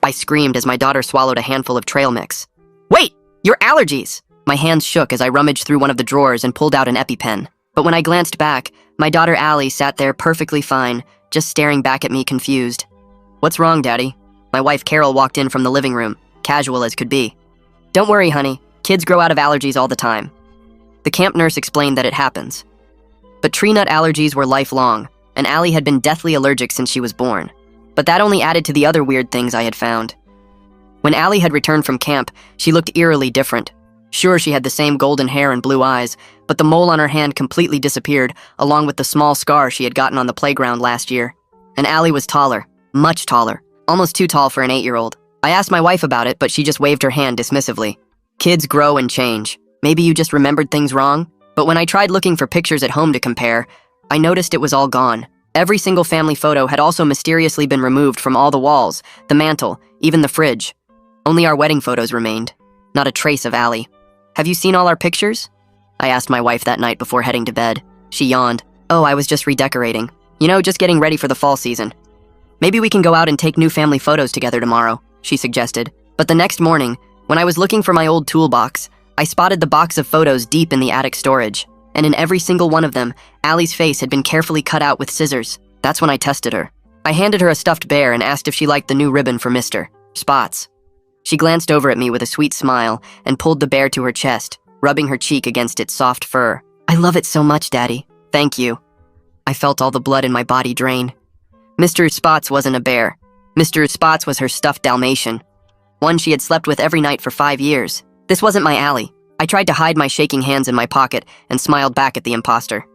I screamed as my daughter swallowed a handful of trail mix. Wait! Your allergies! My hands shook as I rummaged through one of the drawers and pulled out an EpiPen. But when I glanced back, my daughter Allie sat there perfectly fine, just staring back at me confused. What's wrong, Daddy? My wife Carol walked in from the living room, casual as could be. Don't worry, honey. Kids grow out of allergies all the time. The camp nurse explained that it happens. But tree nut allergies were lifelong, and Allie had been deathly allergic since she was born. But that only added to the other weird things I had found. When Allie had returned from camp, she looked eerily different. Sure, she had the same golden hair and blue eyes, but the mole on her hand completely disappeared, along with the small scar she had gotten on the playground last year. And Allie was taller, much taller, almost too tall for an 8-year-old. I asked my wife about it, but she just waved her hand dismissively. Kids grow and change. Maybe you just remembered things wrong? But when I tried looking for pictures at home to compare, I noticed it was all gone. Every single family photo had also mysteriously been removed from all the walls, the mantle, even the fridge. Only our wedding photos remained. Not a trace of Allie. Have you seen all our pictures? I asked my wife that night before heading to bed. She yawned. Oh, I was just redecorating. You know, just getting ready for the fall season. Maybe we can go out and take new family photos together tomorrow, she suggested. But the next morning, when I was looking for my old toolbox, I spotted the box of photos deep in the attic storage. And in every single one of them, Allie's face had been carefully cut out with scissors. That's when I tested her. I handed her a stuffed bear and asked if she liked the new ribbon for Mr. Spots. She glanced over at me with a sweet smile and pulled the bear to her chest, rubbing her cheek against its soft fur. I love it so much, Daddy. Thank you. I felt all the blood in my body drain. Mr. Spots wasn't a bear. Mr. Spots was her stuffed Dalmatian. One she had slept with every night for 5 years. This wasn't my Allie. I tried to hide my shaking hands in my pocket and smiled back at the imposter.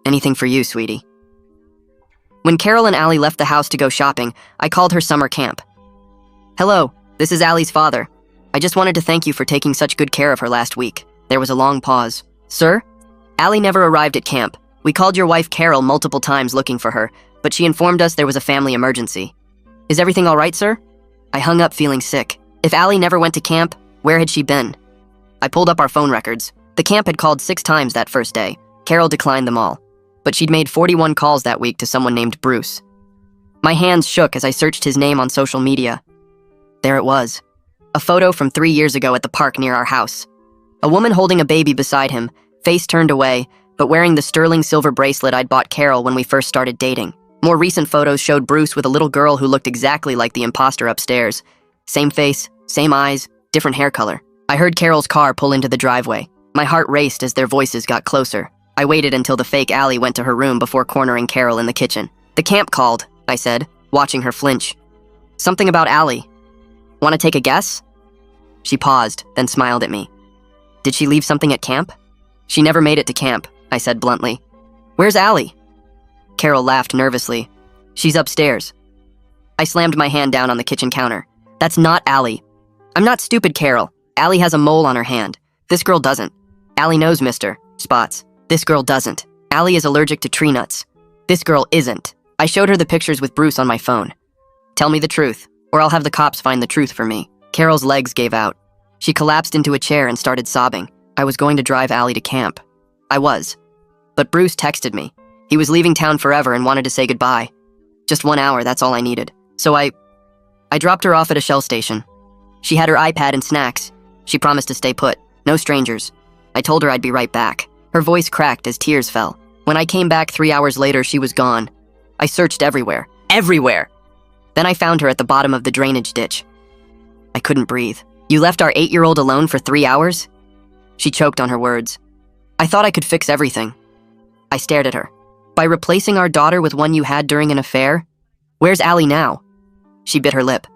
Anything for you, sweetie. When Carol and Allie left the house to go shopping, I called her summer camp. Hello, this is Allie's father. I just wanted to thank you for taking such good care of her last week. There was a long pause. Sir? Allie never arrived at camp. We called your wife Carol multiple times looking for her, but she informed us there was a family emergency. Is everything all right, sir? I hung up feeling sick. If Allie never went to camp, where had she been? I pulled up our phone records. The camp had called 6 times that first day. Carol declined them all. But she'd made 41 calls that week to someone named Bruce. My hands shook as I searched his name on social media. There it was. A photo from 3 years ago at the park near our house. A woman holding a baby beside him, face turned away, but wearing the sterling silver bracelet I'd bought Carol when we first started dating. More recent photos showed Bruce with a little girl who looked exactly like the imposter upstairs. Same face, same eyes, different hair color. I heard Carol's car pull into the driveway. My heart raced as their voices got closer. I waited until the fake Allie went to her room before cornering Carol in the kitchen. The camp called, I said, watching her flinch. Something about Allie. Want to take a guess? She paused, then smiled at me. Did she leave something at camp? She never made it to camp, I said bluntly. Where's Allie? Carol laughed nervously. She's upstairs. I slammed my hand down on the kitchen counter. That's not Allie. I'm not stupid, Carol. Allie has a mole on her hand. This girl doesn't. Allie knows Mr. Spots. This girl doesn't. Allie is allergic to tree nuts. This girl isn't. I showed her the pictures with Bruce on my phone. Tell me the truth, or I'll have the cops find the truth for me. Carol's legs gave out. She collapsed into a chair and started sobbing. I was going to drive Allie to camp. I was. But Bruce texted me. He was leaving town forever and wanted to say goodbye. Just 1 hour, that's all I needed. So I dropped her off at a Shell station. She had her iPad and snacks. She promised to stay put. No strangers. I told her I'd be right back. Her voice cracked as tears fell. When I came back 3 hours later, she was gone. I searched everywhere. Everywhere! Then I found her at the bottom of the drainage ditch. I couldn't breathe. You left our 8-year-old alone for 3 hours? She choked on her words. I thought I could fix everything. I stared at her. By replacing our daughter with one you had during an affair? Where's Allie now? She bit her lip.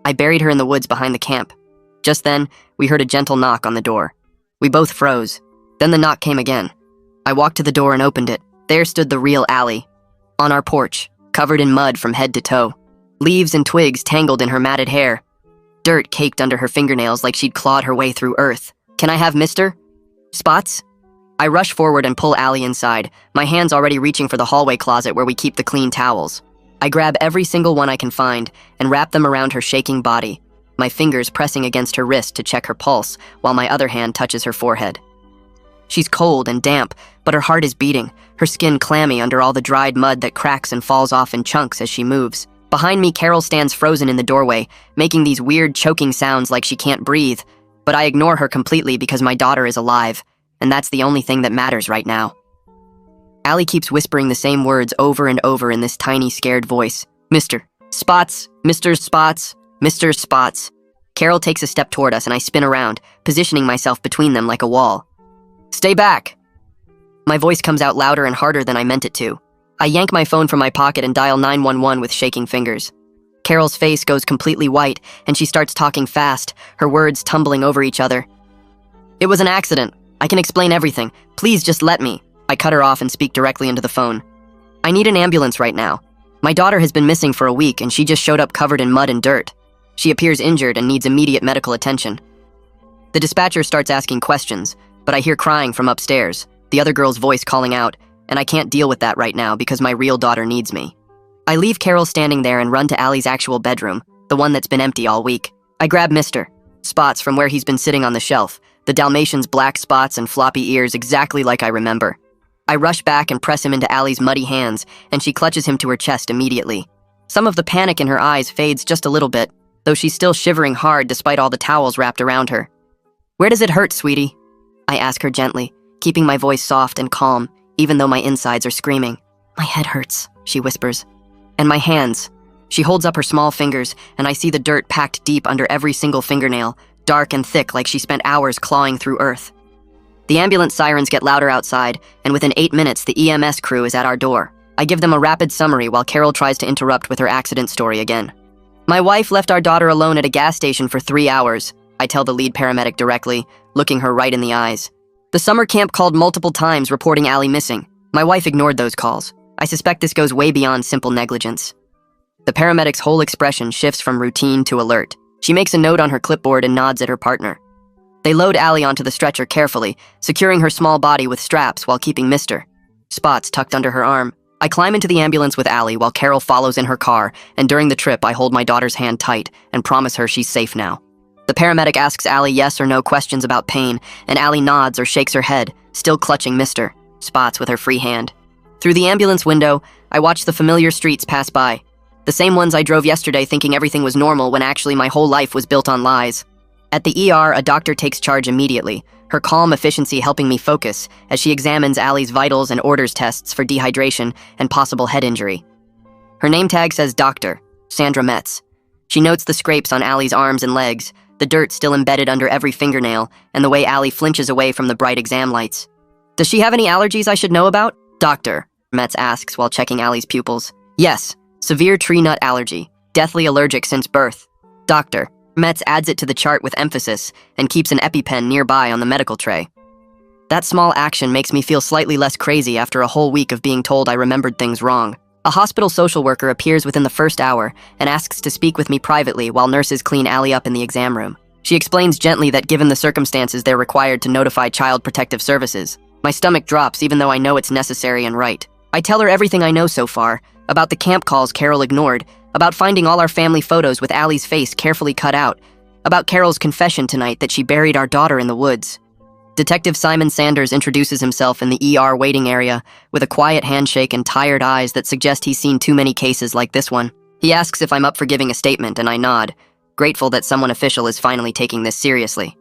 I buried her in the woods behind the camp. Just then, we heard a gentle knock on the door. We both froze. Then the knock came again. I walked to the door and opened it. There stood the real Allie. On our porch, covered in mud from head to toe. Leaves and twigs tangled in her matted hair. Dirt caked under her fingernails like she'd clawed her way through earth. Can I have Mr. Spots? I rush forward and pull Allie inside, my hands already reaching for the hallway closet where we keep the clean towels. I grab every single one I can find and wrap them around her shaking body, my fingers pressing against her wrist to check her pulse while my other hand touches her forehead. She's cold and damp, but her heart is beating, her skin clammy under all the dried mud that cracks and falls off in chunks as she moves. Behind me, Carol stands frozen in the doorway, making these weird choking sounds like she can't breathe, but I ignore her completely because my daughter is alive, and that's the only thing that matters right now. Allie keeps whispering the same words over and over in this tiny, scared voice. Mr. Spots, Mr. Spots, Mr. Spots. Carol takes a step toward us and I spin around, positioning myself between them like a wall. Stay back! My voice comes out louder and harder than I meant it to. I yank my phone from my pocket and dial 911 with shaking fingers. Carol's face goes completely white and she starts talking fast, her words tumbling over each other. It was an accident. I can explain everything. Please just let me. I cut her off and speak directly into the phone. I need an ambulance right now. My daughter has been missing for a week and she just showed up covered in mud and dirt. She appears injured and needs immediate medical attention. The dispatcher starts asking questions, but I hear crying from upstairs, the other girl's voice calling out, and I can't deal with that right now because my real daughter needs me. I leave Carol standing there and run to Allie's actual bedroom, the one that's been empty all week. I grab Mr. Spots from where he's been sitting on the shelf, the Dalmatian's black spots and floppy ears exactly like I remember. I rush back and press him into Allie's muddy hands, and she clutches him to her chest immediately. Some of the panic in her eyes fades just a little bit, though she's still shivering hard despite all the towels wrapped around her. Where does it hurt, sweetie? I ask her gently, keeping my voice soft and calm, even though my insides are screaming. My head hurts, she whispers. And my hands. She holds up her small fingers, and I see the dirt packed deep under every single fingernail, dark and thick like she spent hours clawing through earth. The ambulance sirens get louder outside, and within 8 minutes the EMS crew is at our door. I give them a rapid summary while Carol tries to interrupt with her accident story again. My wife left our daughter alone at a gas station for 3 hours, I tell the lead paramedic directly, looking her right in the eyes. The summer camp called multiple times reporting Allie missing. My wife ignored those calls. I suspect this goes way beyond simple negligence. The paramedic's whole expression shifts from routine to alert. She makes a note on her clipboard and nods at her partner. They load Allie onto the stretcher carefully, securing her small body with straps while keeping Mr. Spots tucked under her arm. I climb into the ambulance with Allie while Carol follows in her car, and during the trip I hold my daughter's hand tight and promise her she's safe now. The paramedic asks Allie yes or no questions about pain, and Allie nods or shakes her head, still clutching Mr. Spots with her free hand. Through the ambulance window, I watch the familiar streets pass by. The same ones I drove yesterday thinking everything was normal when actually my whole life was built on lies. At the ER, a doctor takes charge immediately, her calm efficiency helping me focus as she examines Allie's vitals and orders tests for dehydration and possible head injury. Her name tag says Dr. Sandra Metz. She notes the scrapes on Allie's arms and legs, the dirt still embedded under every fingernail, and the way Allie flinches away from the bright exam lights. Does she have any allergies I should know about? Doctor, Metz asks while checking Allie's pupils. Yes, severe tree nut allergy, deathly allergic since birth. Doctor. Metz adds it to the chart with emphasis and keeps an EpiPen nearby on the medical tray. That small action makes me feel slightly less crazy after a whole week of being told I remembered things wrong. A hospital social worker appears within the first hour and asks to speak with me privately while nurses clean Allie up in the exam room. She explains gently that given the circumstances they're required to notify Child Protective Services. My stomach drops even though I know it's necessary and right. I tell her everything I know so far, about the camp calls Carol ignored, about finding all our family photos with Allie's face carefully cut out, about Carol's confession tonight that she buried our daughter in the woods. Detective Simon Sanders introduces himself in the ER waiting area with a quiet handshake and tired eyes that suggest he's seen too many cases like this one. He asks if I'm up for giving a statement, and I nod, grateful that someone official is finally taking this seriously.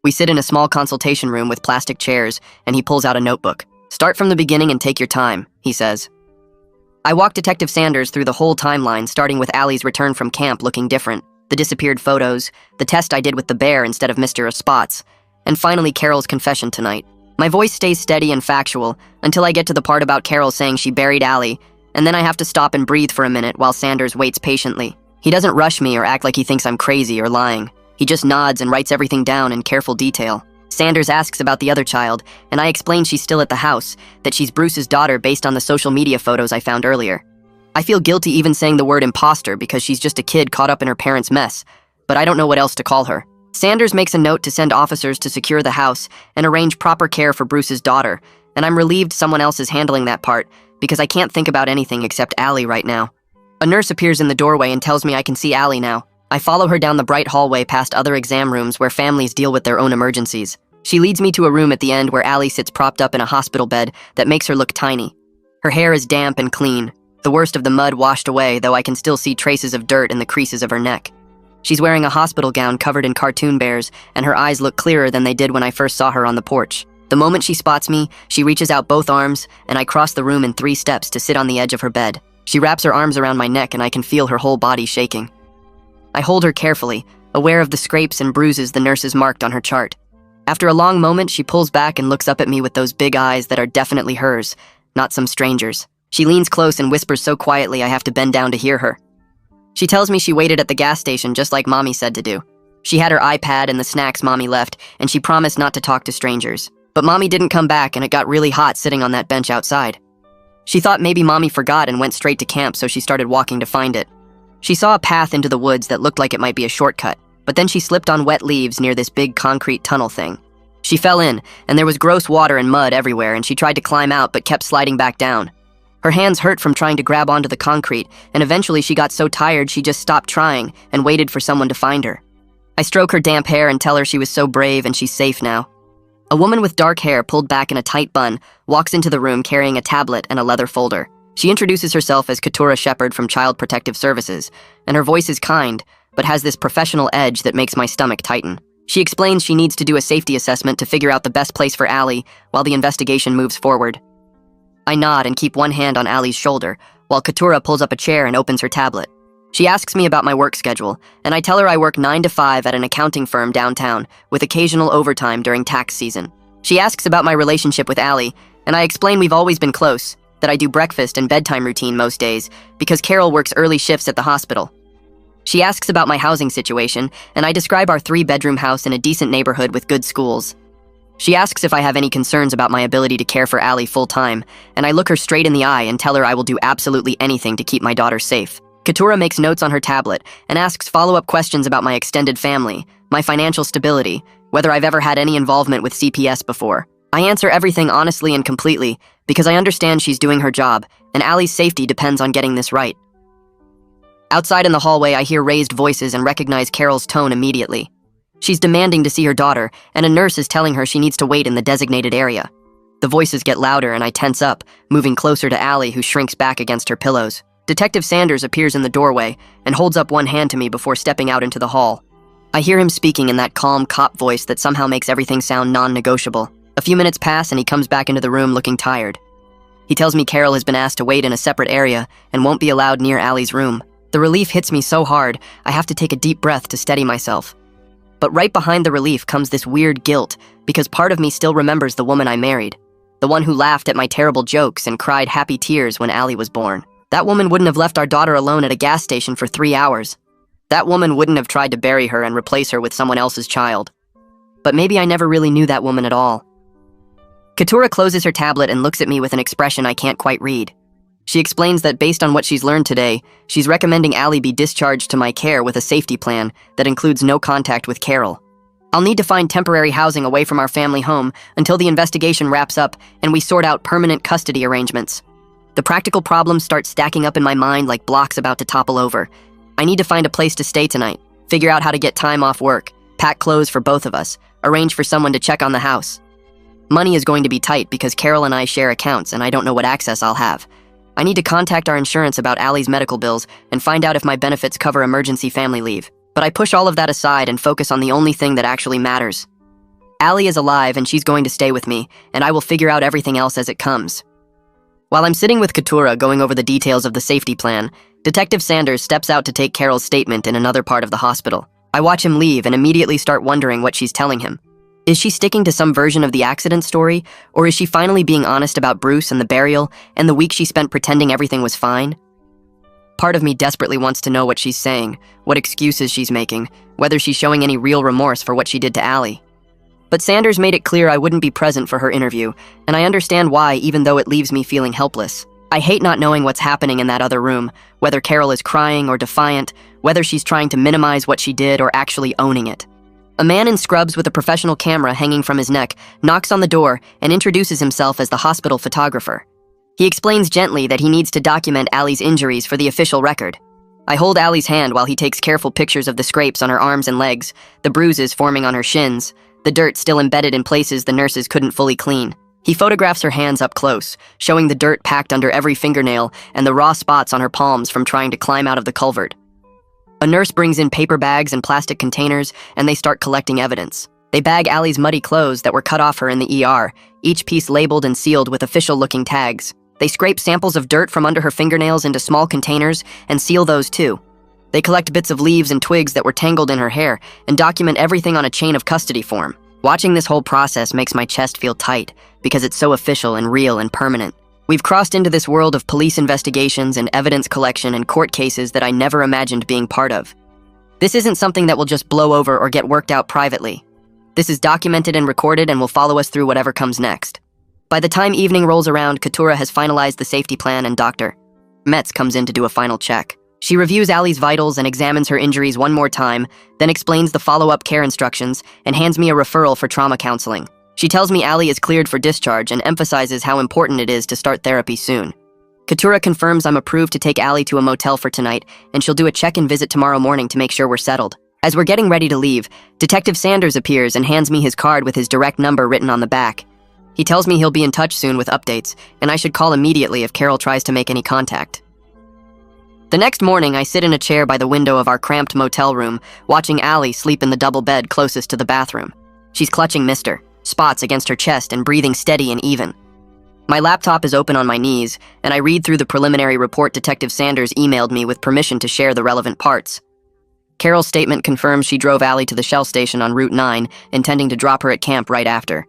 We sit in a small consultation room with plastic chairs, and he pulls out a notebook. Start from the beginning and take your time, he says. I walk Detective Sanders through the whole timeline, starting with Allie's return from camp looking different, the disappeared photos, the test I did with the bear instead of Mr. Spots, and finally Carol's confession tonight. My voice stays steady and factual until I get to the part about Carol saying she buried Allie, and then I have to stop and breathe for a minute while Sanders waits patiently. He doesn't rush me or act like he thinks I'm crazy or lying. He just nods and writes everything down in careful detail. Sanders asks about the other child, and I explain she's still at the house, that she's Bruce's daughter based on the social media photos I found earlier. I feel guilty even saying the word imposter because she's just a kid caught up in her parents' mess, but I don't know what else to call her. Sanders makes a note to send officers to secure the house and arrange proper care for Bruce's daughter, and I'm relieved someone else is handling that part because I can't think about anything except Allie right now. A nurse appears in the doorway and tells me I can see Allie now. I follow her down the bright hallway past other exam rooms where families deal with their own emergencies. She leads me to a room at the end where Allie sits propped up in a hospital bed that makes her look tiny. Her hair is damp and clean. The worst of the mud washed away, though I can still see traces of dirt in the creases of her neck. She's wearing a hospital gown covered in cartoon bears, and her eyes look clearer than they did when I first saw her on the porch. The moment she spots me, she reaches out both arms, and I cross the room in 3 steps to sit on the edge of her bed. She wraps her arms around my neck, and I can feel her whole body shaking. I hold her carefully, aware of the scrapes and bruises the nurses marked on her chart. After a long moment, she pulls back and looks up at me with those big eyes that are definitely hers, not some stranger's. She leans close and whispers so quietly I have to bend down to hear her. She tells me she waited at the gas station just like Mommy said to do. She had her iPad and the snacks Mommy left, and she promised not to talk to strangers. But Mommy didn't come back, and it got really hot sitting on that bench outside. She thought maybe Mommy forgot and went straight to camp, so she started walking to find it. She saw a path into the woods that looked like it might be a shortcut, but then she slipped on wet leaves near this big concrete tunnel thing. She fell in, and there was gross water and mud everywhere, and she tried to climb out but kept sliding back down. Her hands hurt from trying to grab onto the concrete, and eventually she got so tired she just stopped trying and waited for someone to find her. I stroke her damp hair and tell her she was so brave and she's safe now. A woman with dark hair pulled back in a tight bun walks into the room carrying a tablet and a leather folder. She introduces herself as Keturah Shepard from Child Protective Services, and her voice is kind, but has this professional edge that makes my stomach tighten. She explains she needs to do a safety assessment to figure out the best place for Allie while the investigation moves forward. I nod and keep one hand on Allie's shoulder, while Keturah pulls up a chair and opens her tablet. She asks me about my work schedule, and I tell her I work 9 to 5 at an accounting firm downtown, with occasional overtime during tax season. She asks about my relationship with Allie, and I explain we've always been close, that I do breakfast and bedtime routine most days, because Carol works early shifts at the hospital. She asks about my housing situation, and I describe our 3-bedroom house in a decent neighborhood with good schools. She asks if I have any concerns about my ability to care for Allie full-time, and I look her straight in the eye and tell her I will do absolutely anything to keep my daughter safe. Keturah makes notes on her tablet and asks follow-up questions about my extended family, my financial stability, whether I've ever had any involvement with CPS before. I answer everything honestly and completely because I understand she's doing her job, and Allie's safety depends on getting this right. Outside in the hallway, I hear raised voices and recognize Carol's tone immediately. She's demanding to see her daughter, and a nurse is telling her she needs to wait in the designated area. The voices get louder and I tense up, moving closer to Allie, who shrinks back against her pillows. Detective Sanders appears in the doorway and holds up one hand to me before stepping out into the hall. I hear him speaking in that calm cop voice that somehow makes everything sound non-negotiable. A few minutes pass and he comes back into the room looking tired. He tells me Carol has been asked to wait in a separate area and won't be allowed near Allie's room. The relief hits me so hard, I have to take a deep breath to steady myself. But right behind the relief comes this weird guilt, because part of me still remembers the woman I married. The one who laughed at my terrible jokes and cried happy tears when Allie was born. That woman wouldn't have left our daughter alone at a gas station for 3 hours. That woman wouldn't have tried to bury her and replace her with someone else's child. But maybe I never really knew that woman at all. Keturah closes her tablet and looks at me with an expression I can't quite read. She explains that based on what she's learned today, she's recommending Allie be discharged to my care with a safety plan that includes no contact with Carol. I'll need to find temporary housing away from our family home until the investigation wraps up and we sort out permanent custody arrangements. The practical problems start stacking up in my mind like blocks about to topple over. I need to find a place to stay tonight, figure out how to get time off work, pack clothes for both of us, arrange for someone to check on the house. Money is going to be tight because Carol and I share accounts and I don't know what access I'll have. I need to contact our insurance about Allie's medical bills and find out if my benefits cover emergency family leave. But I push all of that aside and focus on the only thing that actually matters. Allie is alive and she's going to stay with me, and I will figure out everything else as it comes. While I'm sitting with Keturah going over the details of the safety plan, Detective Sanders steps out to take Carol's statement in another part of the hospital. I watch him leave and immediately start wondering what she's telling him. Is she sticking to some version of the accident story, or is she finally being honest about Bruce and the burial and the week she spent pretending everything was fine? Part of me desperately wants to know what she's saying, what excuses she's making, whether she's showing any real remorse for what she did to Allie. But Sanders made it clear I wouldn't be present for her interview, and I understand why, even though it leaves me feeling helpless. I hate not knowing what's happening in that other room, whether Carol is crying or defiant, whether she's trying to minimize what she did or actually owning it. A man in scrubs with a professional camera hanging from his neck knocks on the door and introduces himself as the hospital photographer. He explains gently that he needs to document Allie's injuries for the official record. I hold Allie's hand while he takes careful pictures of the scrapes on her arms and legs, the bruises forming on her shins, the dirt still embedded in places the nurses couldn't fully clean. He photographs her hands up close, showing the dirt packed under every fingernail and the raw spots on her palms from trying to climb out of the culvert. A nurse brings in paper bags and plastic containers, and they start collecting evidence. They bag Allie's muddy clothes that were cut off her in the ER, each piece labeled and sealed with official-looking tags. They scrape samples of dirt from under her fingernails into small containers and seal those too. They collect bits of leaves and twigs that were tangled in her hair and document everything on a chain of custody form. Watching this whole process makes my chest feel tight because it's so official and real and permanent. We've crossed into this world of police investigations and evidence collection and court cases that I never imagined being part of. This isn't something that will just blow over or get worked out privately. This is documented and recorded and will follow us through whatever comes next. By the time evening rolls around, Katurah has finalized the safety plan and Dr. Metz comes in to do a final check. She reviews Allie's vitals and examines her injuries one more time, then explains the follow-up care instructions and hands me a referral for trauma counseling. She tells me Allie is cleared for discharge and emphasizes how important it is to start therapy soon. Katurah confirms I'm approved to take Allie to a motel for tonight, and she'll do a check-in visit tomorrow morning to make sure we're settled. As we're getting ready to leave, Detective Sanders appears and hands me his card with his direct number written on the back. He tells me he'll be in touch soon with updates, and I should call immediately if Carol tries to make any contact. The next morning, I sit in a chair by the window of our cramped motel room, watching Allie sleep in the double bed closest to the bathroom. She's clutching Mister, spots against her chest and breathing steady and even. My laptop is open on my knees, and I read through the preliminary report Detective Sanders emailed me with permission to share the relevant parts. Carol's statement confirms she drove Allie to the Shell station on Route 9, intending to drop her at camp right after.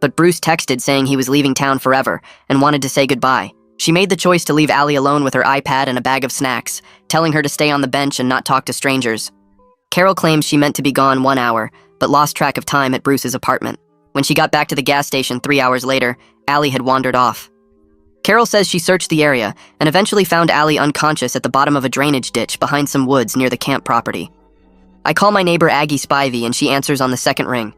But Bruce texted saying he was leaving town forever and wanted to say goodbye. She made the choice to leave Allie alone with her iPad and a bag of snacks, telling her to stay on the bench and not talk to strangers. Carol claims she meant to be gone 1 hour, but lost track of time at Bruce's apartment. When she got back to the gas station 3 hours later, Allie had wandered off. Carol says she searched the area and eventually found Allie unconscious at the bottom of a drainage ditch behind some woods near the camp property. I call my neighbor Aggie Spivey and she answers on the second ring.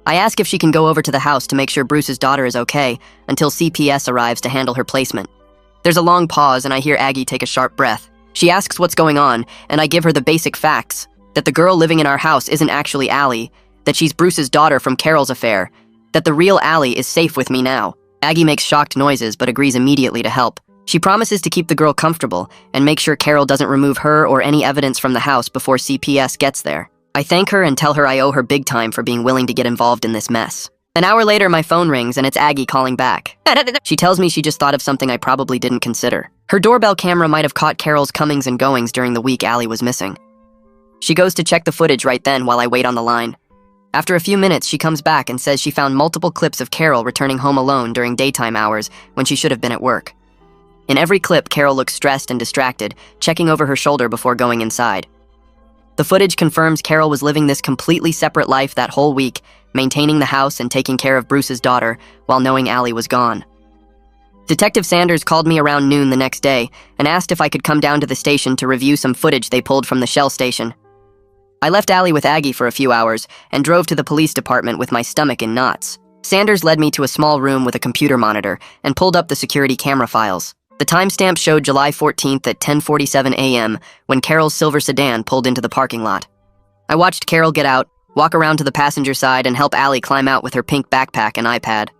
I ask if she can go over to the house to make sure Bruce's daughter is okay until CPS arrives to handle her placement. There's a long pause and I hear Aggie take a sharp breath. She asks what's going on and I give her the basic facts, that the girl living in our house isn't actually Allie, that she's Bruce's daughter from Carol's affair, that the real Allie is safe with me now. Aggie makes shocked noises but agrees immediately to help. She promises to keep the girl comfortable and make sure Carol doesn't remove her or any evidence from the house before CPS gets there. I thank her and tell her I owe her big time for being willing to get involved in this mess. An hour later, my phone rings and it's Aggie calling back. She tells me she just thought of something I probably didn't consider. Her doorbell camera might have caught Carol's comings and goings during the week Allie was missing. She goes to check the footage right then while I wait on the line. After a few minutes, she comes back and says she found multiple clips of Carol returning home alone during daytime hours when she should have been at work. In every clip, Carol looks stressed and distracted, checking over her shoulder before going inside. The footage confirms Carol was living this completely separate life that whole week, maintaining the house and taking care of Bruce's daughter while knowing Allie was gone. Detective Sanders called me around noon the next day and asked if I could come down to the station to review some footage they pulled from the Shell station. I left Allie with Aggie for a few hours and drove to the police department with my stomach in knots. Sanders led me to a small room with a computer monitor and pulled up the security camera files. The timestamp showed July 14th at 10:47 a.m. when Carol's silver sedan pulled into the parking lot. I watched Carol get out, walk around to the passenger side, and help Allie climb out with her pink backpack and iPad.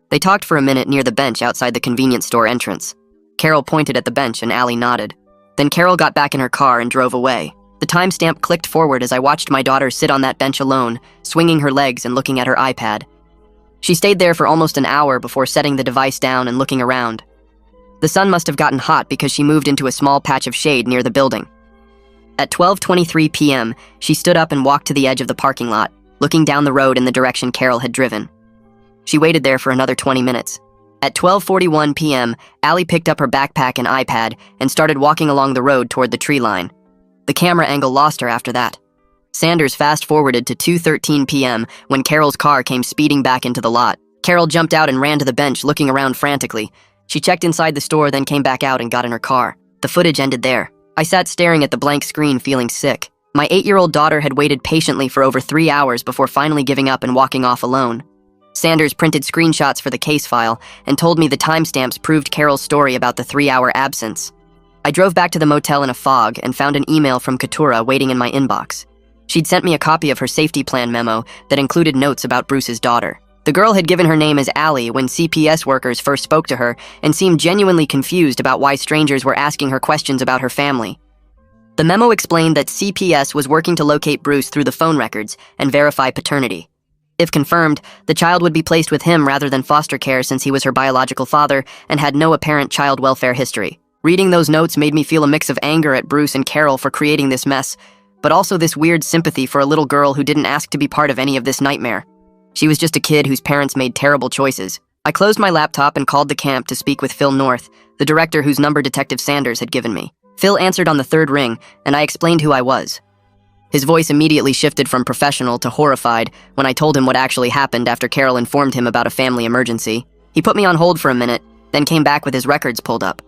They talked for a minute near the bench outside the convenience store entrance. Carol pointed at the bench and Allie nodded. Then Carol got back in her car and drove away. The timestamp clicked forward as I watched my daughter sit on that bench alone, swinging her legs and looking at her iPad. She stayed there for almost an hour before setting the device down and looking around. The sun must have gotten hot because she moved into a small patch of shade near the building. At 12:23 p.m., she stood up and walked to the edge of the parking lot, looking down the road in the direction Carol had driven. She waited there for another 20 minutes. At 12:41 p.m., Allie picked up her backpack and iPad and started walking along the road toward the tree line. The camera angle lost her after that. Sanders fast-forwarded to 2:13 p.m. when Carol's car came speeding back into the lot. Carol jumped out and ran to the bench, looking around frantically. She checked inside the store, then came back out and got in her car. The footage ended there. I sat staring at the blank screen, feeling sick. My 8-year-old daughter had waited patiently for over 3 hours before finally giving up and walking off alone. Sanders printed screenshots for the case file and told me the timestamps proved Carol's story about the 3-hour absence. I drove back to the motel in a fog and found an email from Katurah waiting in my inbox. She'd sent me a copy of her safety plan memo that included notes about Bruce's daughter. The girl had given her name as Allie when CPS workers first spoke to her and seemed genuinely confused about why strangers were asking her questions about her family. The memo explained that CPS was working to locate Bruce through the phone records and verify paternity. If confirmed, the child would be placed with him rather than foster care since he was her biological father and had no apparent child welfare history. Reading those notes made me feel a mix of anger at Bruce and Carol for creating this mess, but also this weird sympathy for a little girl who didn't ask to be part of any of this nightmare. She was just a kid whose parents made terrible choices. I closed my laptop and called the camp to speak with Phil North, the director whose number Detective Sanders had given me. Phil answered on the third ring, and I explained who I was. His voice immediately shifted from professional to horrified when I told him what actually happened after Carol informed him about a family emergency. He put me on hold for a minute, then came back with his records pulled up.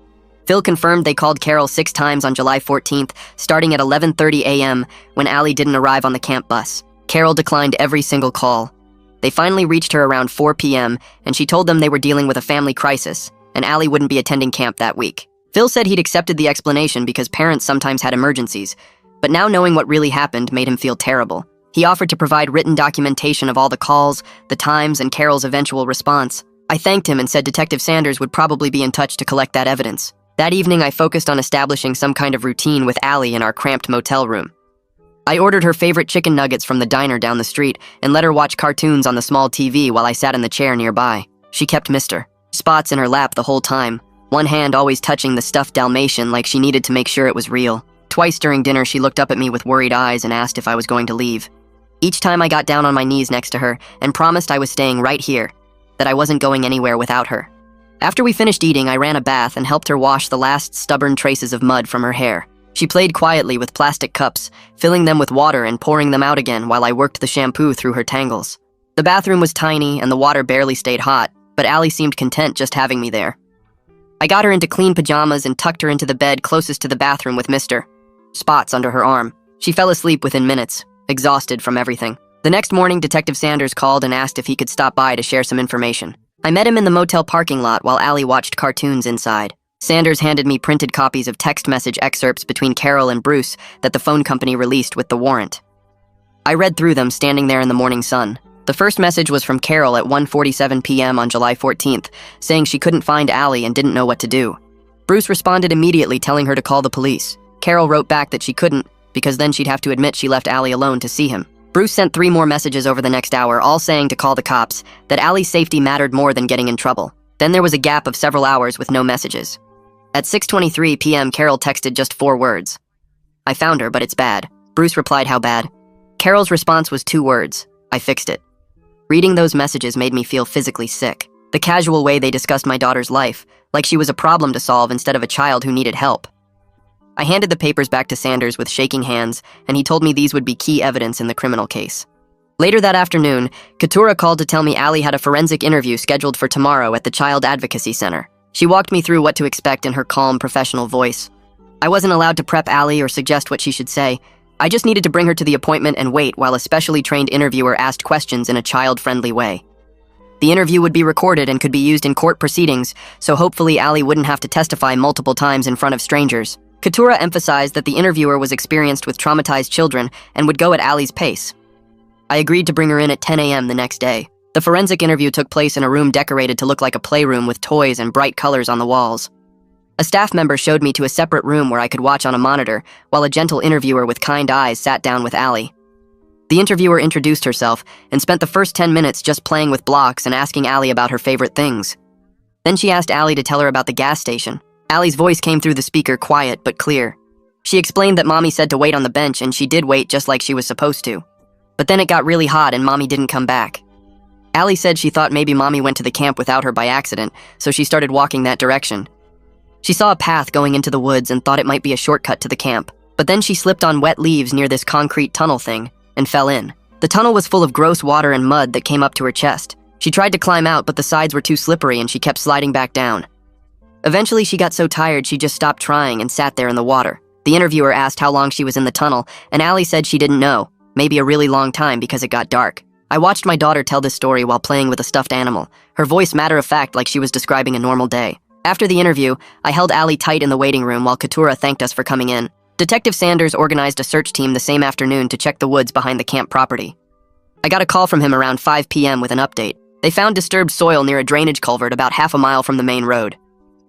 Phil confirmed they called Carol 6 times on July 14th, starting at 11:30 a.m. when Allie didn't arrive on the camp bus. Carol declined every single call. They finally reached her around 4 p.m., and she told them they were dealing with a family crisis, and Allie wouldn't be attending camp that week. Phil said he'd accepted the explanation because parents sometimes had emergencies, but now knowing what really happened made him feel terrible. He offered to provide written documentation of all the calls, the times, and Carol's eventual response. I thanked him and said Detective Sanders would probably be in touch to collect that evidence. That evening, I focused on establishing some kind of routine with Allie in our cramped motel room. I ordered her favorite chicken nuggets from the diner down the street and let her watch cartoons on the small TV while I sat in the chair nearby. She kept Mr. Spots in her lap the whole time, one hand always touching the stuffed Dalmatian like she needed to make sure it was real. Twice during dinner, she looked up at me with worried eyes and asked if I was going to leave. Each time I got down on my knees next to her and promised I was staying right here, that I wasn't going anywhere without her. After we finished eating, I ran a bath and helped her wash the last stubborn traces of mud from her hair. She played quietly with plastic cups, filling them with water and pouring them out again while I worked the shampoo through her tangles. The bathroom was tiny and the water barely stayed hot, but Allie seemed content just having me there. I got her into clean pajamas and tucked her into the bed closest to the bathroom with Mr. Spots under her arm. She fell asleep within minutes, exhausted from everything. The next morning, Detective Sanders called and asked if he could stop by to share some information. I met him in the motel parking lot while Allie watched cartoons inside. Sanders handed me printed copies of text message excerpts between Carol and Bruce that the phone company released with the warrant. I read through them standing there in the morning sun. The first message was from Carol at 1:47 p.m. on July 14th, saying she couldn't find Allie and didn't know what to do. Bruce responded immediately, telling her to call the police. Carol wrote back that she couldn't, because then she'd have to admit she left Allie alone to see him. Bruce sent 3 more messages over the next hour, all saying to call the cops, that Allie's safety mattered more than getting in trouble. Then there was a gap of several hours with no messages. At 6:23 p.m., Carol texted just 4 words. I found her, but it's bad. Bruce replied, how bad? Carol's response was 2 words. I fixed it. Reading those messages made me feel physically sick. The casual way they discussed my daughter's life, like she was a problem to solve instead of a child who needed help. I handed the papers back to Sanders with shaking hands, and he told me these would be key evidence in the criminal case. Later that afternoon, Katura called to tell me Allie had a forensic interview scheduled for tomorrow at the Child Advocacy Center. She walked me through what to expect in her calm, professional voice. I wasn't allowed to prep Allie or suggest what she should say. I just needed to bring her to the appointment and wait while a specially trained interviewer asked questions in a child-friendly way. The interview would be recorded and could be used in court proceedings, so hopefully Allie wouldn't have to testify multiple times in front of strangers. Katura emphasized that the interviewer was experienced with traumatized children and would go at Allie's pace. I agreed to bring her in at 10 a.m. the next day. The forensic interview took place in a room decorated to look like a playroom with toys and bright colors on the walls. A staff member showed me to a separate room where I could watch on a monitor, while a gentle interviewer with kind eyes sat down with Allie. The interviewer introduced herself and spent the first 10 minutes just playing with blocks and asking Allie about her favorite things. Then she asked Allie to tell her about the gas station. Allie's voice came through the speaker, quiet but clear. She explained that Mommy said to wait on the bench, and she did wait just like she was supposed to. But then it got really hot and Mommy didn't come back. Allie said she thought maybe Mommy went to the camp without her by accident, so she started walking that direction. She saw a path going into the woods and thought it might be a shortcut to the camp. But then she slipped on wet leaves near this concrete tunnel thing and fell in. The tunnel was full of gross water and mud that came up to her chest. She tried to climb out, but the sides were too slippery and she kept sliding back down. Eventually, she got so tired she just stopped trying and sat there in the water. The interviewer asked how long she was in the tunnel, and Allie said she didn't know, maybe a really long time because it got dark. I watched my daughter tell this story while playing with a stuffed animal, her voice matter-of-fact like she was describing a normal day. After the interview, I held Allie tight in the waiting room while Katura thanked us for coming in. Detective Sanders organized a search team the same afternoon to check the woods behind the camp property. I got a call from him around 5 p.m. with an update. They found disturbed soil near a drainage culvert about half a mile from the main road.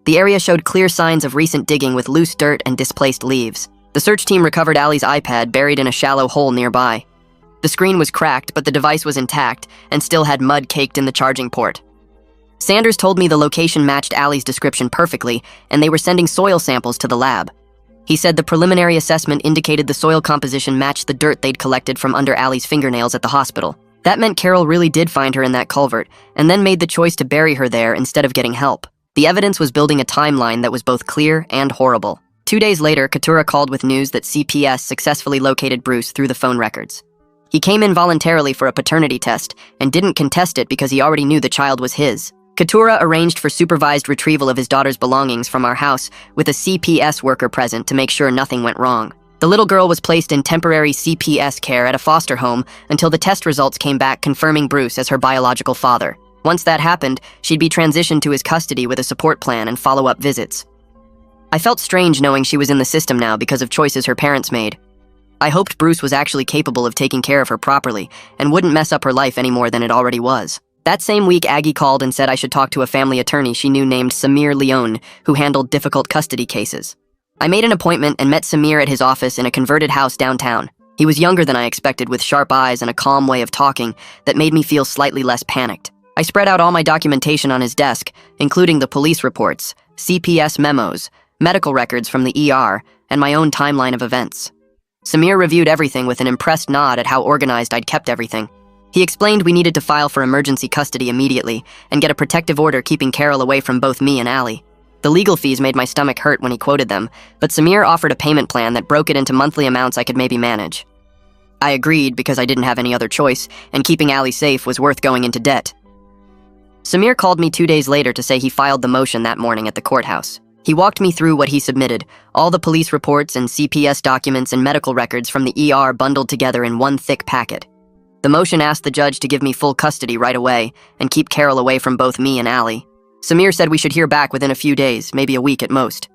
The area showed clear signs of recent digging with loose dirt and displaced leaves. The search team recovered Allie's iPad buried in a shallow hole nearby. The screen was cracked, but the device was intact and still had mud caked in the charging port. Sanders told me the location matched Allie's description perfectly, and they were sending soil samples to the lab. He said the preliminary assessment indicated the soil composition matched the dirt they'd collected from under Allie's fingernails at the hospital. That meant Carol really did find her in that culvert, and then made the choice to bury her there instead of getting help. The evidence was building a timeline that was both clear and horrible. 2 days later, Katura called with news that CPS successfully located Bruce through the phone records. He came in voluntarily for a paternity test and didn't contest it because he already knew the child was his. Katura arranged for supervised retrieval of his daughter's belongings from our house with a CPS worker present to make sure nothing went wrong. The little girl was placed in temporary CPS care at a foster home until the test results came back confirming Bruce as her biological father. Once that happened, she'd be transitioned to his custody with a support plan and follow-up visits. I felt strange knowing she was in the system now because of choices her parents made. I hoped Bruce was actually capable of taking care of her properly and wouldn't mess up her life any more than it already was. That same week, Aggie called and said I should talk to a family attorney she knew named Samir Leone, who handled difficult custody cases. I made an appointment and met Samir at his office in a converted house downtown. He was younger than I expected, with sharp eyes and a calm way of talking that made me feel slightly less panicked. I spread out all my documentation on his desk, including the police reports, CPS memos, medical records from the ER, and my own timeline of events. Samir reviewed everything with an impressed nod at how organized I'd kept everything. He explained we needed to file for emergency custody immediately and get a protective order keeping Carol away from both me and Allie. The legal fees made my stomach hurt when he quoted them, but Samir offered a payment plan that broke it into monthly amounts I could maybe manage. I agreed because I didn't have any other choice, and keeping Allie safe was worth going into debt. Samir called me 2 days later to say he filed the motion that morning at the courthouse. He walked me through what he submitted, all the police reports and CPS documents and medical records from the ER bundled together in one thick packet. The motion asked the judge to give me full custody right away and keep Carol away from both me and Allie. Samir said we should hear back within a few days, maybe a week at most.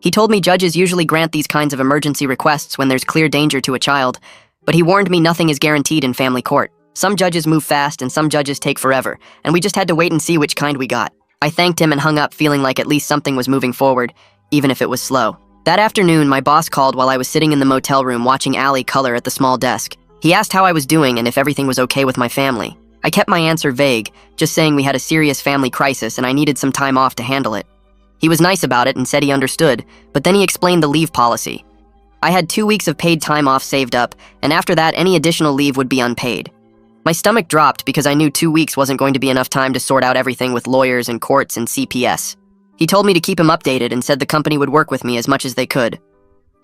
He told me judges usually grant these kinds of emergency requests when there's clear danger to a child, but he warned me nothing is guaranteed in family court. Some judges move fast and some judges take forever, and we just had to wait and see which kind we got. I thanked him and hung up, feeling like at least something was moving forward, even if it was slow. That afternoon, my boss called while I was sitting in the motel room watching Allie color at the small desk. He asked how I was doing and if everything was okay with my family. I kept my answer vague, just saying we had a serious family crisis and I needed some time off to handle it. He was nice about it and said he understood, but then he explained the leave policy. I had 2 weeks of paid time off saved up, and after that, any additional leave would be unpaid. My stomach dropped because I knew 2 weeks wasn't going to be enough time to sort out everything with lawyers and courts and CPS. He told me to keep him updated and said the company would work with me as much as they could.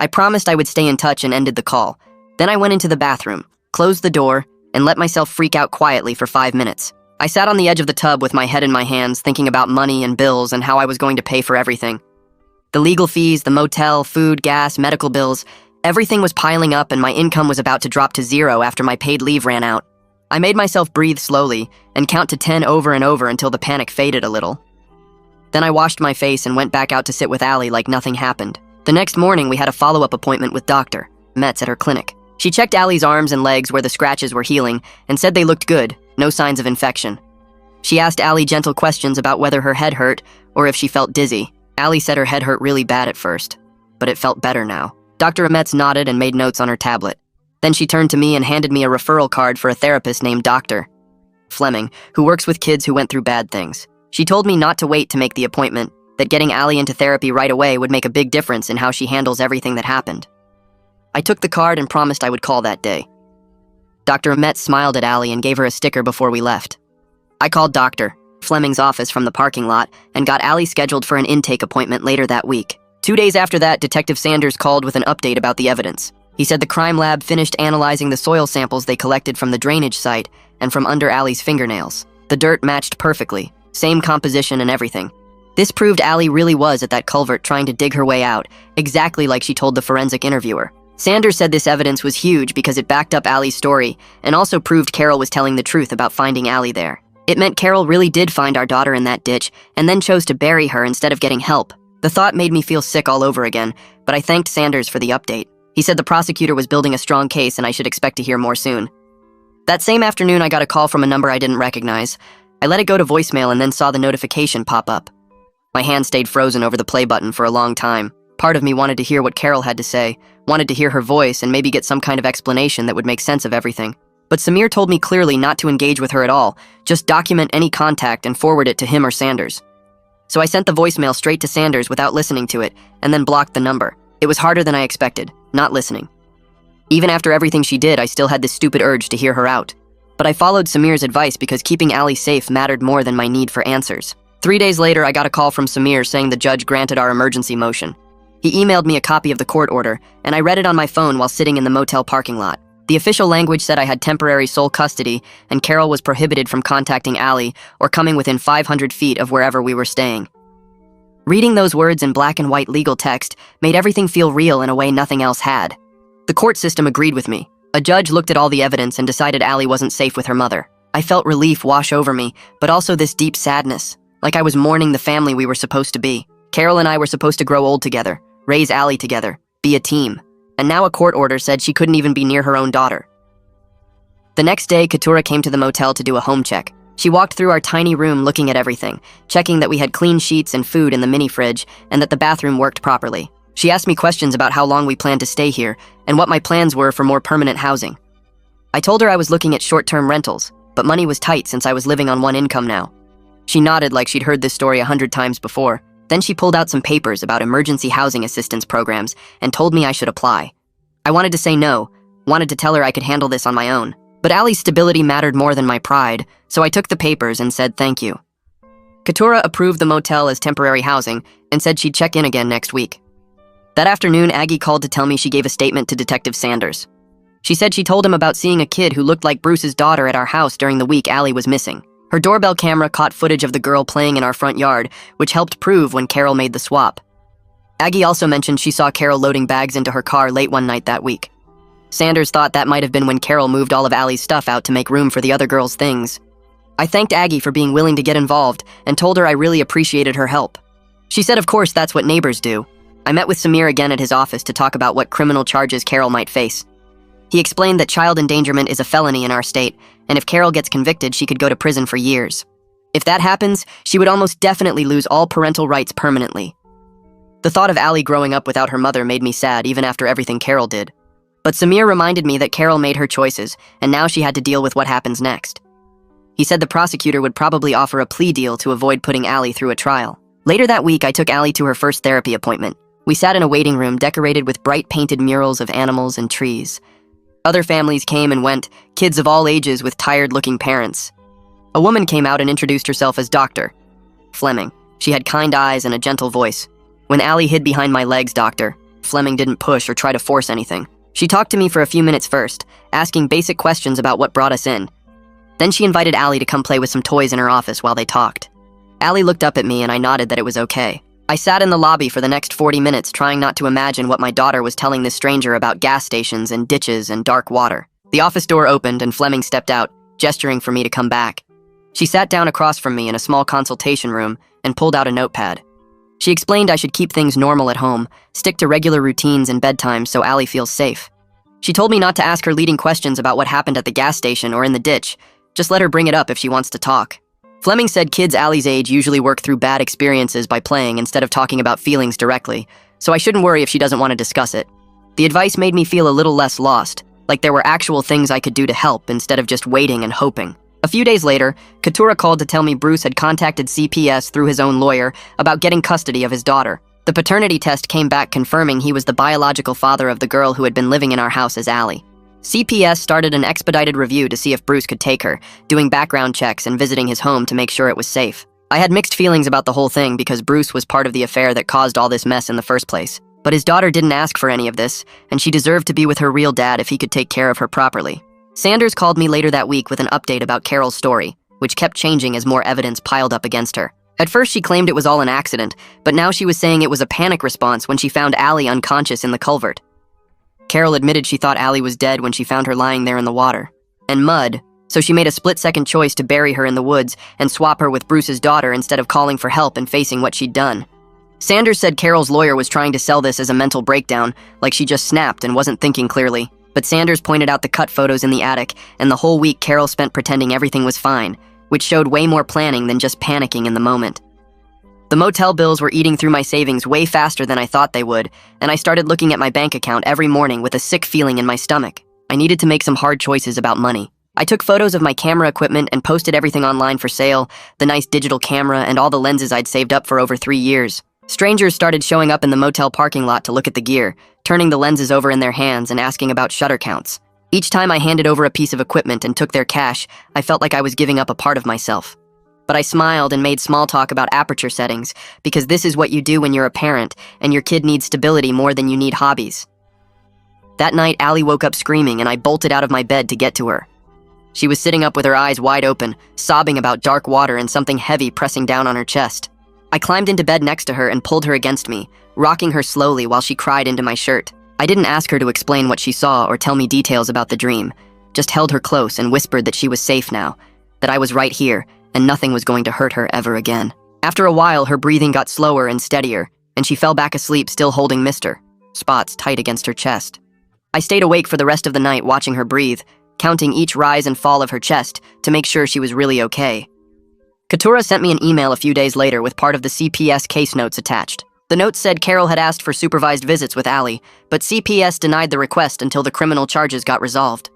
I promised I would stay in touch and ended the call. Then I went into the bathroom, closed the door, and let myself freak out quietly for 5 minutes. I sat on the edge of the tub with my head in my hands, thinking about money and bills and how I was going to pay for everything. The legal fees, the motel, food, gas, medical bills, everything was piling up and my income was about to drop to 0 after my paid leave ran out. I made myself breathe slowly and count to 10 over and over until the panic faded a little. Then I washed my face and went back out to sit with Allie like nothing happened. The next morning, we had a follow-up appointment with Dr. Metz at her clinic. She checked Allie's arms and legs where the scratches were healing and said they looked good, no signs of infection. She asked Allie gentle questions about whether her head hurt or if she felt dizzy. Allie said her head hurt really bad at first, but it felt better now. Dr. Metz nodded and made notes on her tablet. Then she turned to me and handed me a referral card for a therapist named Dr. Fleming, who works with kids who went through bad things. She told me not to wait to make the appointment, that getting Allie into therapy right away would make a big difference in how she handles everything that happened. I took the card and promised I would call that day. Dr. Metz smiled at Allie and gave her a sticker before we left. I called Dr. Fleming's office from the parking lot and got Allie scheduled for an intake appointment later that week. 2 days after that, Detective Sanders called with an update about the evidence. He said the crime lab finished analyzing the soil samples they collected from the drainage site and from under Allie's fingernails. The dirt matched perfectly, same composition and everything. This proved Allie really was at that culvert trying to dig her way out, exactly like she told the forensic interviewer. Sanders said this evidence was huge because it backed up Allie's story and also proved Carol was telling the truth about finding Allie there. It meant Carol really did find our daughter in that ditch and then chose to bury her instead of getting help. The thought made me feel sick all over again, but I thanked Sanders for the update. He said the prosecutor was building a strong case and I should expect to hear more soon. That same afternoon, I got a call from a number I didn't recognize. I let it go to voicemail and then saw the notification pop up. My hand stayed frozen over the play button for a long time. Part of me wanted to hear what Carol had to say, wanted to hear her voice and maybe get some kind of explanation that would make sense of everything. But Samir told me clearly not to engage with her at all, just document any contact and forward it to him or Sanders. So I sent the voicemail straight to Sanders without listening to it, and then blocked the number. It was harder than I expected, not listening. Even after everything she did, I still had this stupid urge to hear her out. But I followed Samir's advice because keeping Allie safe mattered more than my need for answers. 3 days later, I got a call from Samir saying the judge granted our emergency motion. He emailed me a copy of the court order, and I read it on my phone while sitting in the motel parking lot. The official language said I had temporary sole custody, and Carol was prohibited from contacting Allie or coming within 500 feet of wherever we were staying. Reading those words in black and white legal text made everything feel real in a way nothing else had. The court system agreed with me. A judge looked at all the evidence and decided Allie wasn't safe with her mother. I felt relief wash over me, but also this deep sadness, like I was mourning the family we were supposed to be. Carol and I were supposed to grow old together, raise Allie together, be a team. And now a court order said she couldn't even be near her own daughter. The next day, Keturah came to the motel to do a home check. She walked through our tiny room looking at everything, checking that we had clean sheets and food in the mini fridge and that the bathroom worked properly. She asked me questions about how long we planned to stay here and what my plans were for more permanent housing. I told her I was looking at short-term rentals, but money was tight since I was living on one income now. She nodded like she'd heard this story 100 times before. Then she pulled out some papers about emergency housing assistance programs and told me I should apply. I wanted to say no, wanted to tell her I could handle this on my own. But Allie's stability mattered more than my pride, so I took the papers and said thank you. Keturah approved the motel as temporary housing and said she'd check in again next week. That afternoon, Aggie called to tell me she gave a statement to Detective Sanders. She said she told him about seeing a kid who looked like Bruce's daughter at our house during the week Allie was missing. Her doorbell camera caught footage of the girl playing in our front yard, which helped prove when Carol made the swap. Aggie also mentioned she saw Carol loading bags into her car late one night that week. Sanders thought that might have been when Carol moved all of Allie's stuff out to make room for the other girls' things. I thanked Aggie for being willing to get involved and told her I really appreciated her help. She said of course that's what neighbors do. I met with Samir again at his office to talk about what criminal charges Carol might face. He explained that child endangerment is a felony in our state, and if Carol gets convicted, she could go to prison for years. If that happens, she would almost definitely lose all parental rights permanently. The thought of Allie growing up without her mother made me sad even after everything Carol did. But Samir reminded me that Carol made her choices, and now she had to deal with what happens next. He said the prosecutor would probably offer a plea deal to avoid putting Allie through a trial. Later that week, I took Allie to her first therapy appointment. We sat in a waiting room decorated with bright painted murals of animals and trees. Other families came and went, kids of all ages with tired-looking parents. A woman came out and introduced herself as Dr. Fleming. She had kind eyes and a gentle voice. When Allie hid behind my legs, Dr. Fleming didn't push or try to force anything. She talked to me for a few minutes first, asking basic questions about what brought us in. Then she invited Allie to come play with some toys in her office while they talked. Allie looked up at me and I nodded that it was okay. I sat in the lobby for the next 40 minutes trying not to imagine what my daughter was telling this stranger about gas stations and ditches and dark water. The office door opened and Fleming stepped out, gesturing for me to come back. She sat down across from me in a small consultation room and pulled out a notepad. She explained I should keep things normal at home, stick to regular routines and bedtime so Allie feels safe. She told me not to ask her leading questions about what happened at the gas station or in the ditch, just let her bring it up if she wants to talk. Fleming said kids Allie's age usually work through bad experiences by playing instead of talking about feelings directly, so I shouldn't worry if she doesn't want to discuss it. The advice made me feel a little less lost, like there were actual things I could do to help instead of just waiting and hoping. A few days later, Keturah called to tell me Bruce had contacted CPS through his own lawyer about getting custody of his daughter. The paternity test came back confirming he was the biological father of the girl who had been living in our house as Allie. CPS started an expedited review to see if Bruce could take her, doing background checks and visiting his home to make sure it was safe. I had mixed feelings about the whole thing because Bruce was part of the affair that caused all this mess in the first place. But his daughter didn't ask for any of this, and she deserved to be with her real dad if he could take care of her properly. Sanders called me later that week with an update about Carol's story, which kept changing as more evidence piled up against her. At first she claimed it was all an accident, but now she was saying it was a panic response when she found Allie unconscious in the culvert. Carol admitted she thought Allie was dead when she found her lying there in the water. And mud, so she made a split-second choice to bury her in the woods and swap her with Bruce's daughter instead of calling for help and facing what she'd done. Sanders said Carol's lawyer was trying to sell this as a mental breakdown, like she just snapped and wasn't thinking clearly. But Sanders pointed out the cut photos in the attic, and the whole week Carol spent pretending everything was fine, which showed way more planning than just panicking in the moment. The motel bills were eating through my savings way faster than I thought they would, and I started looking at my bank account every morning with a sick feeling in my stomach. I needed to make some hard choices about money. I took photos of my camera equipment and posted everything online for sale, the nice digital camera and all the lenses I'd saved up for over 3 years. Strangers started showing up in the motel parking lot to look at the gear, turning the lenses over in their hands and asking about shutter counts. Each time I handed over a piece of equipment and took their cash, I felt like I was giving up a part of myself. But I smiled and made small talk about aperture settings, because this is what you do when you're a parent, and your kid needs stability more than you need hobbies. That night, Allie woke up screaming, and I bolted out of my bed to get to her. She was sitting up with her eyes wide open, sobbing about dark water and something heavy pressing down on her chest. I climbed into bed next to her and pulled her against me, rocking her slowly while she cried into my shirt. I didn't ask her to explain what she saw or tell me details about the dream, just held her close and whispered that she was safe now, that I was right here, and nothing was going to hurt her ever again. After a while, her breathing got slower and steadier, and she fell back asleep still holding Mr. Spots tight against her chest. I stayed awake for the rest of the night watching her breathe, counting each rise and fall of her chest to make sure she was really okay. Katura sent me an email a few days later with part of the CPS case notes attached. The notes said Carol had asked for supervised visits with Allie, but CPS denied the request until the criminal charges got resolved.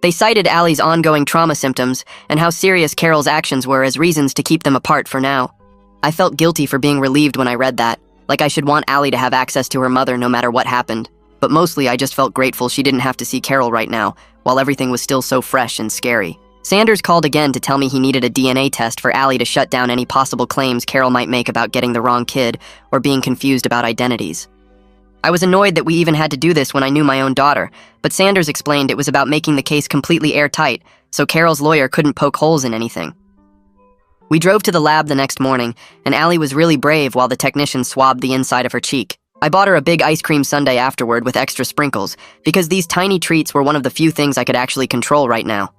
They cited Allie's ongoing trauma symptoms and how serious Carol's actions were as reasons to keep them apart for now. I felt guilty for being relieved when I read that, like I should want Allie to have access to her mother no matter what happened. But mostly I just felt grateful she didn't have to see Carol right now, while everything was still so fresh and scary. Sanders called again to tell me he needed a DNA test for Allie to shut down any possible claims Carol might make about getting the wrong kid or being confused about identities. I was annoyed that we even had to do this when I knew my own daughter, but Sanders explained it was about making the case completely airtight, so Carol's lawyer couldn't poke holes in anything. We drove to the lab the next morning, and Allie was really brave while the technician swabbed the inside of her cheek. I bought her a big ice cream sundae afterward with extra sprinkles, because these tiny treats were one of the few things I could actually control right now.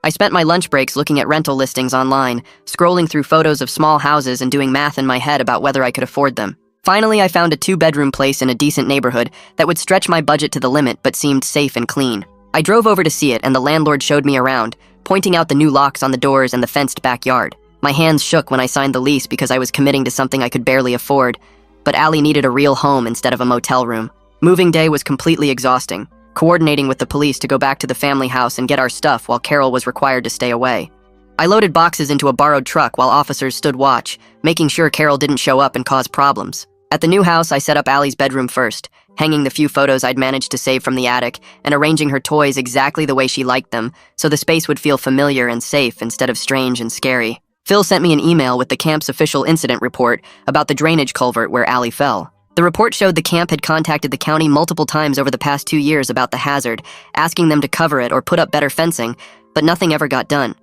I spent my lunch breaks looking at rental listings online, scrolling through photos of small houses and doing math in my head about whether I could afford them. Finally, I found a 2-bedroom place in a decent neighborhood that would stretch my budget to the limit but seemed safe and clean. I drove over to see it and the landlord showed me around, pointing out the new locks on the doors and the fenced backyard. My hands shook when I signed the lease because I was committing to something I could barely afford, but Allie needed a real home instead of a motel room. Moving day was completely exhausting, coordinating with the police to go back to the family house and get our stuff while Carol was required to stay away. I loaded boxes into a borrowed truck while officers stood watch, making sure Carol didn't show up and cause problems. At the new house, I set up Allie's bedroom first, hanging the few photos I'd managed to save from the attic and arranging her toys exactly the way she liked them so the space would feel familiar and safe instead of strange and scary. Phil sent me an email with the camp's official incident report about the drainage culvert where Allie fell. The report showed the camp had contacted the county multiple times over the past 2 years about the hazard, asking them to cover it or put up better fencing, but nothing ever got done.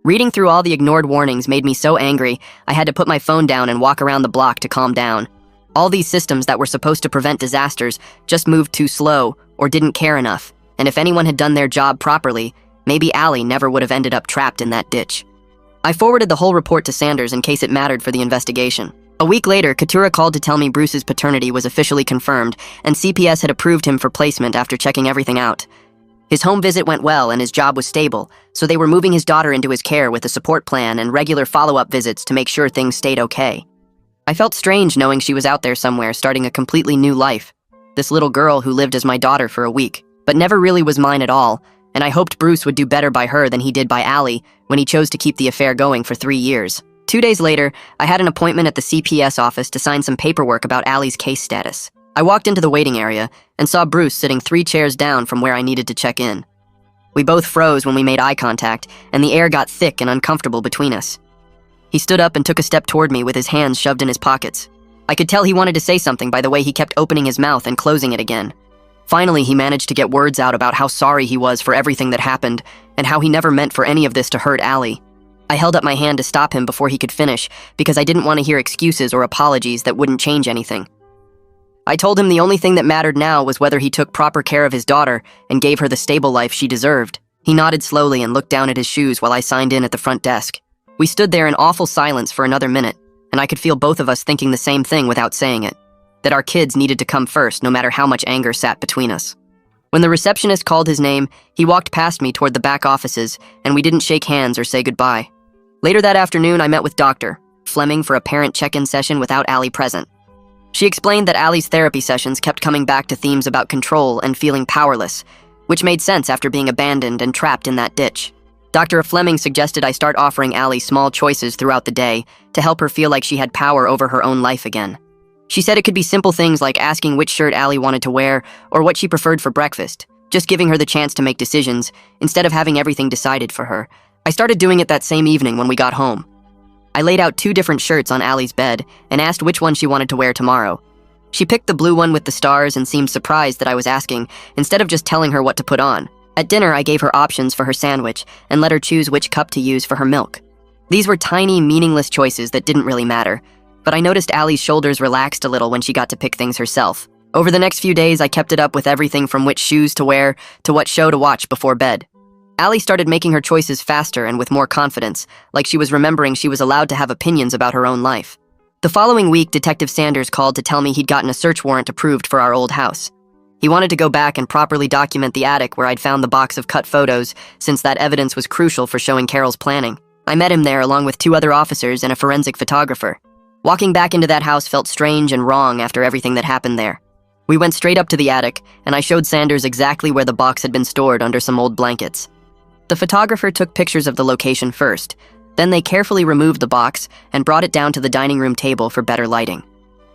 Reading through all the ignored warnings made me so angry, I had to put my phone down and walk around the block to calm down. All these systems that were supposed to prevent disasters just moved too slow or didn't care enough, and if anyone had done their job properly, maybe Allie never would have ended up trapped in that ditch. I forwarded the whole report to Sanders in case it mattered for the investigation. A week later, Katura called to tell me Bruce's paternity was officially confirmed, and CPS had approved him for placement after checking everything out. His home visit went well and his job was stable, so they were moving his daughter into his care with a support plan and regular follow-up visits to make sure things stayed okay. I felt strange knowing she was out there somewhere starting a completely new life. This little girl who lived as my daughter for a week, but never really was mine at all, and I hoped Bruce would do better by her than he did by Allie when he chose to keep the affair going for 3 years. 2 days later, I had an appointment at the CPS office to sign some paperwork about Allie's case status. I walked into the waiting area and saw Bruce sitting 3 chairs down from where I needed to check in. We both froze when we made eye contact, and the air got thick and uncomfortable between us. He stood up and took a step toward me with his hands shoved in his pockets. I could tell he wanted to say something by the way he kept opening his mouth and closing it again. Finally, he managed to get words out about how sorry he was for everything that happened and how he never meant for any of this to hurt Allie. I held up my hand to stop him before he could finish because I didn't want to hear excuses or apologies that wouldn't change anything. I told him the only thing that mattered now was whether he took proper care of his daughter and gave her the stable life she deserved. He nodded slowly and looked down at his shoes while I signed in at the front desk. We stood there in awful silence for another minute, and I could feel both of us thinking the same thing without saying it, that our kids needed to come first no matter how much anger sat between us. When the receptionist called his name, he walked past me toward the back offices, and we didn't shake hands or say goodbye. Later that afternoon, I met with Dr. Fleming for a parent check-in session without Allie present. She explained that Allie's therapy sessions kept coming back to themes about control and feeling powerless, which made sense after being abandoned and trapped in that ditch. Dr. Fleming suggested I start offering Allie small choices throughout the day to help her feel like she had power over her own life again. She said it could be simple things like asking which shirt Allie wanted to wear or what she preferred for breakfast, just giving her the chance to make decisions instead of having everything decided for her. I started doing it that same evening when we got home. I laid out 2 different shirts on Allie's bed and asked which one she wanted to wear tomorrow. She picked the blue one with the stars and seemed surprised that I was asking, instead of just telling her what to put on. At dinner, I gave her options for her sandwich and let her choose which cup to use for her milk. These were tiny, meaningless choices that didn't really matter, but I noticed Allie's shoulders relaxed a little when she got to pick things herself. Over the next few days, I kept it up with everything from which shoes to wear to what show to watch before bed. Allie started making her choices faster and with more confidence, like she was remembering she was allowed to have opinions about her own life. The following week, Detective Sanders called to tell me he'd gotten a search warrant approved for our old house. He wanted to go back and properly document the attic where I'd found the box of cut photos, since that evidence was crucial for showing Carol's planning. I met him there along with 2 other officers and a forensic photographer. Walking back into that house felt strange and wrong after everything that happened there. We went straight up to the attic, and I showed Sanders exactly where the box had been stored under some old blankets. The photographer took pictures of the location first. Then they carefully removed the box and brought it down to the dining room table for better lighting.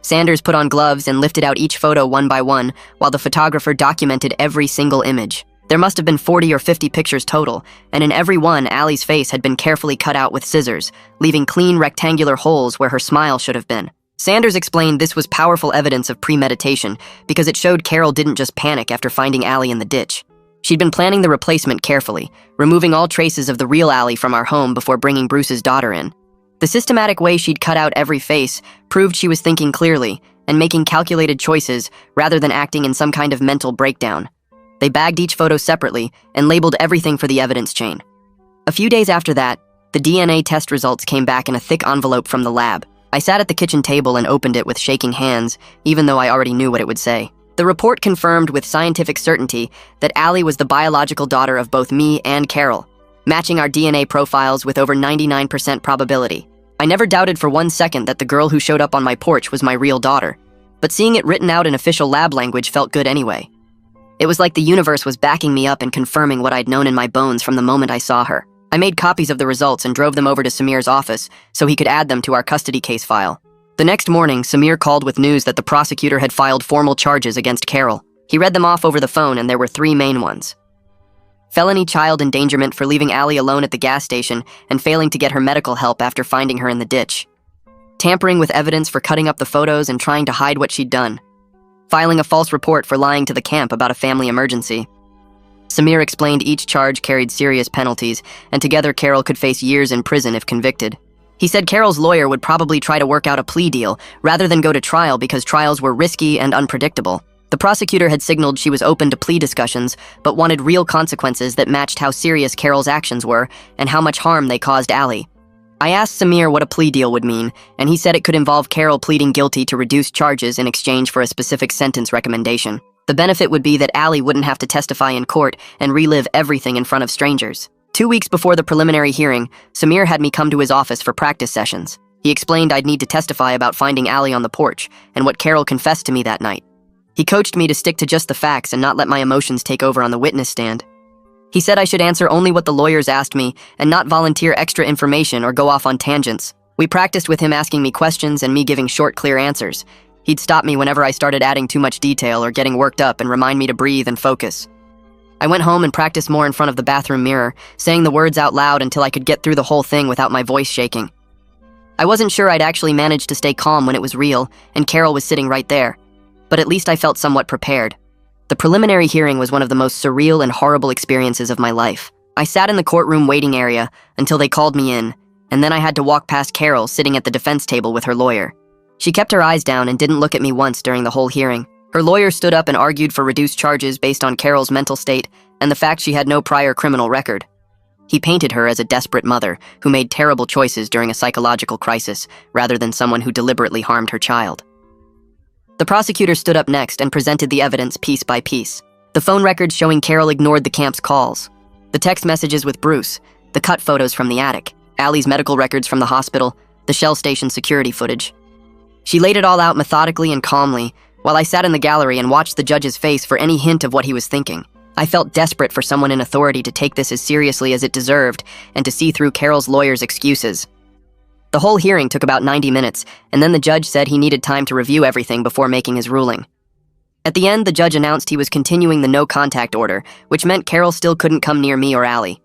Sanders put on gloves and lifted out each photo one by one, while the photographer documented every single image. There must have been 40 or 50 pictures total, and in every one, Allie's face had been carefully cut out with scissors, leaving clean rectangular holes where her smile should have been. Sanders explained this was powerful evidence of premeditation because it showed Carol didn't just panic after finding Allie in the ditch. She'd been planning the replacement carefully, removing all traces of the real Allie from our home before bringing Bruce's daughter in. The systematic way she'd cut out every face proved she was thinking clearly and making calculated choices rather than acting in some kind of mental breakdown. They bagged each photo separately and labeled everything for the evidence chain. A few days after that, the DNA test results came back in a thick envelope from the lab. I sat at the kitchen table and opened it with shaking hands, even though I already knew what it would say. The report confirmed with scientific certainty that Allie was the biological daughter of both me and Carol, matching our DNA profiles with over 99% probability. I never doubted for 1 second that the girl who showed up on my porch was my real daughter, but seeing it written out in official lab language felt good anyway. It was like the universe was backing me up and confirming what I'd known in my bones from the moment I saw her. I made copies of the results and drove them over to Samir's office so he could add them to our custody case file. The next morning, Samir called with news that the prosecutor had filed formal charges against Carol. He read them off over the phone, and there were 3 main ones. Felony child endangerment for leaving Allie alone at the gas station and failing to get her medical help after finding her in the ditch. Tampering with evidence for cutting up the photos and trying to hide what she'd done. Filing a false report for lying to the camp about a family emergency. Samir explained each charge carried serious penalties, and together Carol could face years in prison if convicted. He said Carol's lawyer would probably try to work out a plea deal rather than go to trial because trials were risky and unpredictable. The prosecutor had signaled she was open to plea discussions, but wanted real consequences that matched how serious Carol's actions were and how much harm they caused Allie. I asked Samir what a plea deal would mean, and he said it could involve Carol pleading guilty to reduced charges in exchange for a specific sentence recommendation. The benefit would be that Allie wouldn't have to testify in court and relive everything in front of strangers. 2 weeks before the preliminary hearing, Samir had me come to his office for practice sessions. He explained I'd need to testify about finding Allie on the porch and what Carol confessed to me that night. He coached me to stick to just the facts and not let my emotions take over on the witness stand. He said I should answer only what the lawyers asked me and not volunteer extra information or go off on tangents. We practiced with him asking me questions and me giving short, clear answers. He'd stop me whenever I started adding too much detail or getting worked up and remind me to breathe and focus. I went home and practiced more in front of the bathroom mirror, saying the words out loud until I could get through the whole thing without my voice shaking. I wasn't sure I'd actually managed to stay calm when it was real and Carol was sitting right there, but at least I felt somewhat prepared. The preliminary hearing was one of the most surreal and horrible experiences of my life. I sat in the courtroom waiting area until they called me in, and then I had to walk past Carol sitting at the defense table with her lawyer. She kept her eyes down and didn't look at me once during the whole hearing. Her lawyer stood up and argued for reduced charges based on Carol's mental state and the fact she had no prior criminal record. He painted her as a desperate mother who made terrible choices during a psychological crisis rather than someone who deliberately harmed her child. The prosecutor stood up next and presented the evidence piece by piece. The phone records showing Carol ignored the camp's calls, the text messages with Bruce, the cut photos from the attic, Allie's medical records from the hospital, the Shell station security footage. She laid it all out methodically and calmly, while I sat in the gallery and watched the judge's face for any hint of what he was thinking. I felt desperate for someone in authority to take this as seriously as it deserved and to see through Carol's lawyer's excuses. The whole hearing took about 90 minutes, and then the judge said he needed time to review everything before making his ruling. At the end, the judge announced he was continuing the no-contact order, which meant Carol still couldn't come near me or Allie.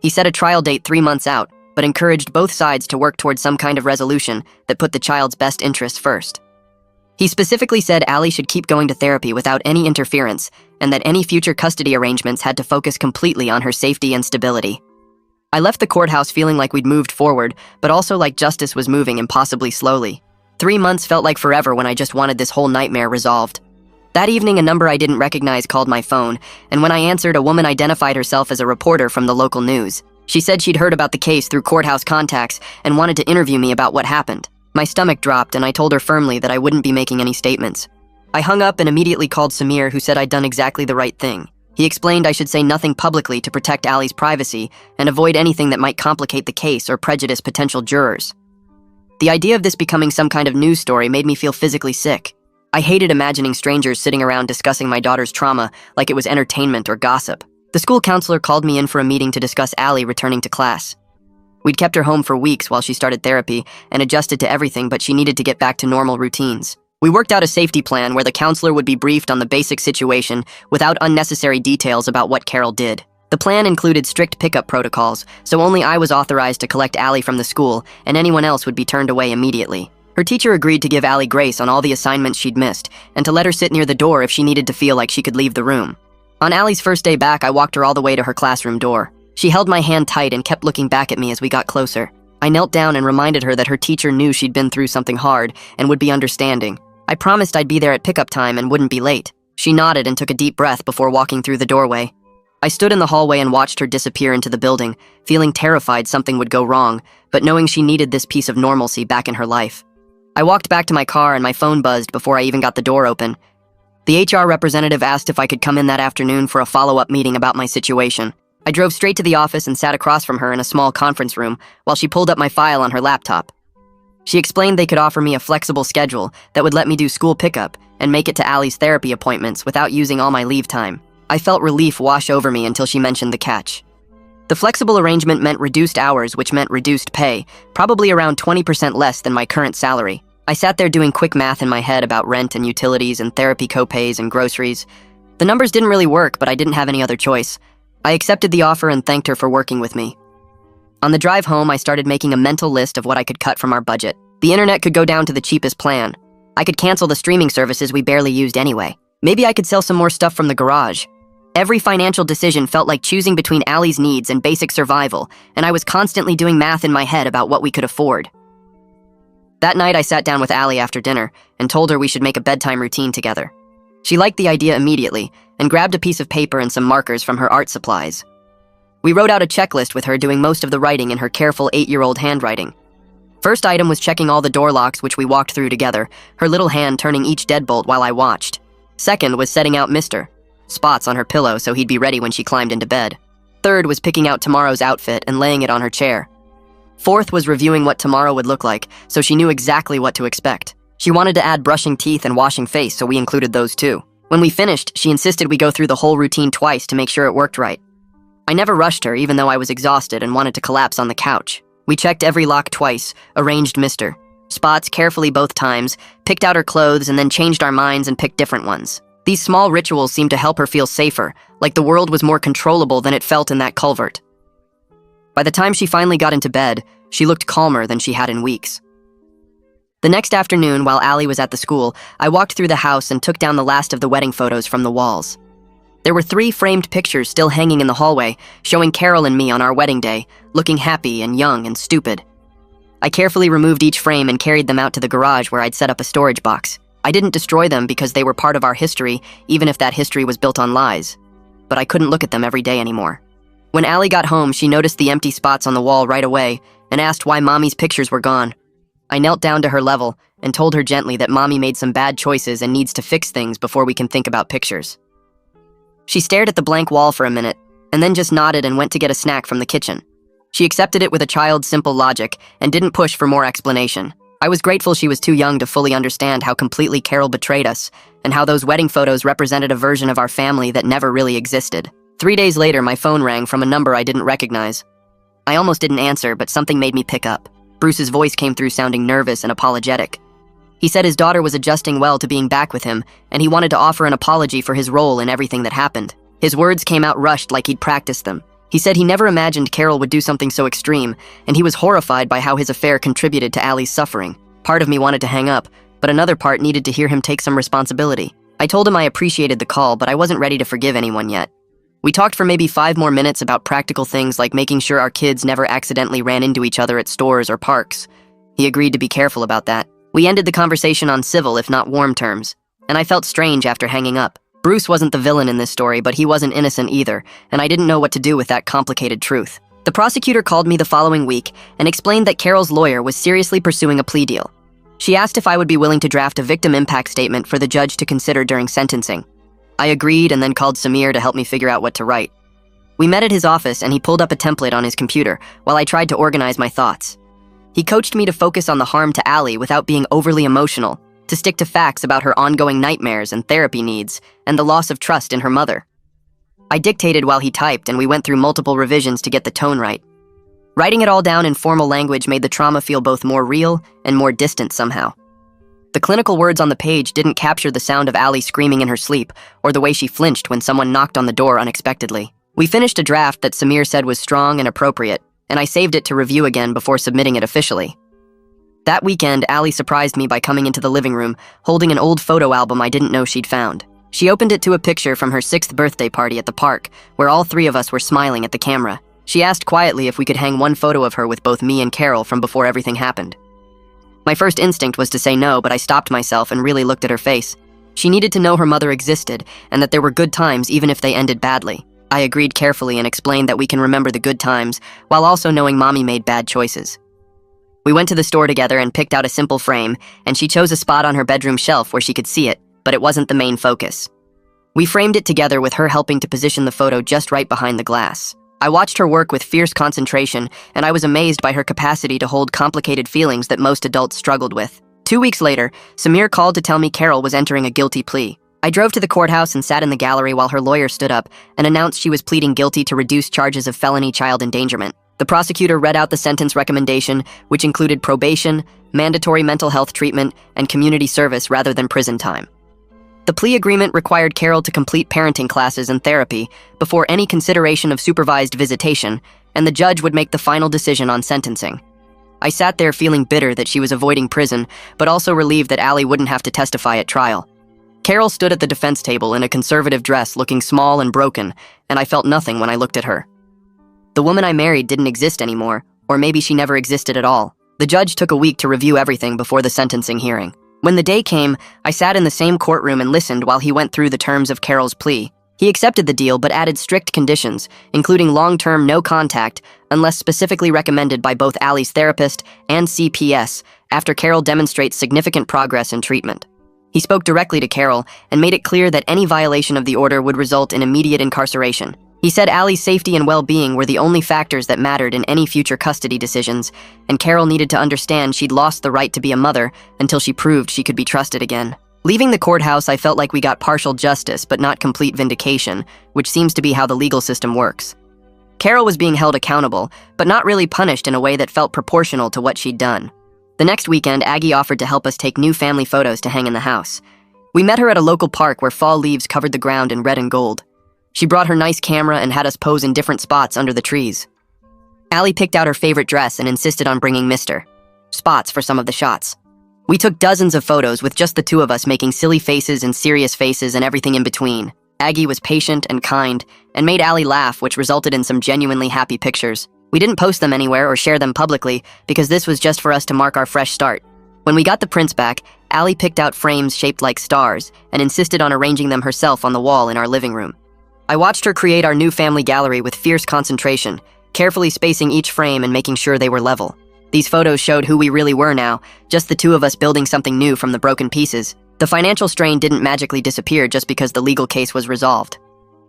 He set a trial date 3 months out, but encouraged both sides to work towards some kind of resolution that put the child's best interests first. He specifically said Allie should keep going to therapy without any interference, and that any future custody arrangements had to focus completely on her safety and stability. I left the courthouse feeling like we'd moved forward, but also like justice was moving impossibly slowly. 3 months felt like forever when I just wanted this whole nightmare resolved. That evening, a number I didn't recognize called my phone, and when I answered, a woman identified herself as a reporter from the local news. She said she'd heard about the case through courthouse contacts and wanted to interview me about what happened. My stomach dropped, and I told her firmly that I wouldn't be making any statements. I hung up and immediately called Samir, who said I'd done exactly the right thing. He explained I should say nothing publicly to protect Allie's privacy and avoid anything that might complicate the case or prejudice potential jurors. The idea of this becoming some kind of news story made me feel physically sick. I hated imagining strangers sitting around discussing my daughter's trauma like it was entertainment or gossip. The school counselor called me in for a meeting to discuss Allie returning to class. We'd kept her home for weeks while she started therapy and adjusted to everything, but she needed to get back to normal routines. We worked out a safety plan where the counselor would be briefed on the basic situation without unnecessary details about what Carol did. The plan included strict pickup protocols, so only I was authorized to collect Allie from the school, and anyone else would be turned away immediately. Her teacher agreed to give Allie grace on all the assignments she'd missed, and to let her sit near the door if she needed to feel like she could leave the room. On Allie's first day back, I walked her all the way to her classroom door. She held my hand tight and kept looking back at me as we got closer. I knelt down and reminded her that her teacher knew she'd been through something hard and would be understanding. I promised I'd be there at pickup time and wouldn't be late. She nodded and took a deep breath before walking through the doorway. I stood in the hallway and watched her disappear into the building, feeling terrified something would go wrong, but knowing she needed this piece of normalcy back in her life. I walked back to my car and my phone buzzed before I even got the door open. The HR representative asked if I could come in that afternoon for a follow-up meeting about my situation. I drove straight to the office and sat across from her in a small conference room while she pulled up my file on her laptop. She explained they could offer me a flexible schedule that would let me do school pickup and make it to Allie's therapy appointments without using all my leave time. I felt relief wash over me until she mentioned the catch. The flexible arrangement meant reduced hours, which meant reduced pay, probably around 20% less than my current salary. I sat there doing quick math in my head about rent and utilities and therapy co-pays and groceries. The numbers didn't really work, but I didn't have any other choice. I accepted the offer and thanked her for working with me. On the drive home, I started making a mental list of what I could cut from our budget. The internet could go down to the cheapest plan. I could cancel the streaming services we barely used anyway. Maybe I could sell some more stuff from the garage. Every financial decision felt like choosing between Allie's needs and basic survival, and I was constantly doing math in my head about what we could afford. That night, I sat down with Allie after dinner and told her we should make a bedtime routine together. She liked the idea immediately and grabbed a piece of paper and some markers from her art supplies. We wrote out a checklist with her doing most of the writing in her careful 8-year-old handwriting. First item was checking all the door locks, which we walked through together, her little hand turning each deadbolt while I watched. Second was setting out Mr. Spots on her pillow so he'd be ready when she climbed into bed. Third was picking out tomorrow's outfit and laying it on her chair. Fourth was reviewing what tomorrow would look like, so she knew exactly what to expect. She wanted to add brushing teeth and washing face, so we included those too. When we finished, she insisted we go through the whole routine twice to make sure it worked right. I never rushed her, even though I was exhausted and wanted to collapse on the couch. We checked every lock twice, arranged Mr. Spots carefully both times, picked out her clothes, and then changed our minds and picked different ones. These small rituals seemed to help her feel safer, like the world was more controllable than it felt in that culvert. By the time she finally got into bed, she looked calmer than she had in weeks. The next afternoon, while Allie was at the school, I walked through the house and took down the last of the wedding photos from the walls. There were 3 framed pictures still hanging in the hallway, showing Carol and me on our wedding day, looking happy and young and stupid. I carefully removed each frame and carried them out to the garage where I'd set up a storage box. I didn't destroy them because they were part of our history, even if that history was built on lies. But I couldn't look at them every day anymore. When Allie got home, she noticed the empty spots on the wall right away and asked why Mommy's pictures were gone. I knelt down to her level and told her gently that Mommy made some bad choices and needs to fix things before we can think about pictures. She stared at the blank wall for a minute and then just nodded and went to get a snack from the kitchen. She accepted it with a child's simple logic and didn't push for more explanation. I was grateful she was too young to fully understand how completely Carol betrayed us and how those wedding photos represented a version of our family that never really existed. 3 days later, my phone rang from a number I didn't recognize. I almost didn't answer, but something made me pick up. Bruce's voice came through sounding nervous and apologetic. He said his daughter was adjusting well to being back with him, and he wanted to offer an apology for his role in everything that happened. His words came out rushed like he'd practiced them. He said he never imagined Carol would do something so extreme, and he was horrified by how his affair contributed to Allie's suffering. Part of me wanted to hang up, but another part needed to hear him take some responsibility. I told him I appreciated the call, but I wasn't ready to forgive anyone yet. We talked for maybe 5 more minutes about practical things like making sure our kids never accidentally ran into each other at stores or parks. He agreed to be careful about that. We ended the conversation on civil, if not warm terms, and I felt strange after hanging up. Bruce wasn't the villain in this story, but he wasn't innocent either, and I didn't know what to do with that complicated truth. The prosecutor called me the following week and explained that Carol's lawyer was seriously pursuing a plea deal. She asked if I would be willing to draft a victim impact statement for the judge to consider during sentencing. I agreed and then called Samir to help me figure out what to write. We met at his office and he pulled up a template on his computer while I tried to organize my thoughts. He coached me to focus on the harm to Allie without being overly emotional, to stick to facts about her ongoing nightmares and therapy needs, and the loss of trust in her mother. I dictated while he typed and we went through multiple revisions to get the tone right. Writing it all down in formal language made the trauma feel both more real and more distant somehow. The clinical words on the page didn't capture the sound of Allie screaming in her sleep or the way she flinched when someone knocked on the door unexpectedly. We finished a draft that Samir said was strong and appropriate, and I saved it to review again before submitting it officially. That weekend, Allie surprised me by coming into the living room, holding an old photo album I didn't know she'd found. She opened it to a picture from her 6th birthday party at the park, where all 3 of us were smiling at the camera. She asked quietly if we could hang one photo of her with both me and Carol from before everything happened. My first instinct was to say no, but I stopped myself and really looked at her face. She needed to know her mother existed and that there were good times even if they ended badly. I agreed carefully and explained that we can remember the good times while also knowing Mommy made bad choices. We went to the store together and picked out a simple frame, and she chose a spot on her bedroom shelf where she could see it, but it wasn't the main focus. We framed it together with her helping to position the photo just right behind the glass. I watched her work with fierce concentration, and I was amazed by her capacity to hold complicated feelings that most adults struggled with. 2 weeks later, Samir called to tell me Carol was entering a guilty plea. I drove to the courthouse and sat in the gallery while her lawyer stood up and announced she was pleading guilty to reduced charges of felony child endangerment. The prosecutor read out the sentence recommendation, which included probation, mandatory mental health treatment, and community service rather than prison time. The plea agreement required Carol to complete parenting classes and therapy before any consideration of supervised visitation, and the judge would make the final decision on sentencing. I sat there feeling bitter that she was avoiding prison, but also relieved that Allie wouldn't have to testify at trial. Carol stood at the defense table in a conservative dress looking small and broken, and I felt nothing when I looked at her. The woman I married didn't exist anymore, or maybe she never existed at all. The judge took a week to review everything before the sentencing hearing. When the day came, I sat in the same courtroom and listened while he went through the terms of Carol's plea. He accepted the deal but added strict conditions, including long-term no contact unless specifically recommended by both Allie's therapist and CPS after Carol demonstrates significant progress in treatment. He spoke directly to Carol and made it clear that any violation of the order would result in immediate incarceration. He said Allie's safety and well-being were the only factors that mattered in any future custody decisions, and Carol needed to understand she'd lost the right to be a mother until she proved she could be trusted again. Leaving the courthouse, I felt like we got partial justice but not complete vindication, which seems to be how the legal system works. Carol was being held accountable, but not really punished in a way that felt proportional to what she'd done. The next weekend, Aggie offered to help us take new family photos to hang in the house. We met her at a local park where fall leaves covered the ground in red and gold. She brought her nice camera and had us pose in different spots under the trees. Allie picked out her favorite dress and insisted on bringing Mr. Spots for some of the shots. We took dozens of photos with just the 2 of us making silly faces and serious faces and everything in between. Aggie was patient and kind and made Allie laugh, which resulted in some genuinely happy pictures. We didn't post them anywhere or share them publicly because this was just for us to mark our fresh start. When we got the prints back, Allie picked out frames shaped like stars and insisted on arranging them herself on the wall in our living room. I watched her create our new family gallery with fierce concentration, carefully spacing each frame and making sure they were level. These photos showed who we really were now, just the 2 of us building something new from the broken pieces. The financial strain didn't magically disappear just because the legal case was resolved.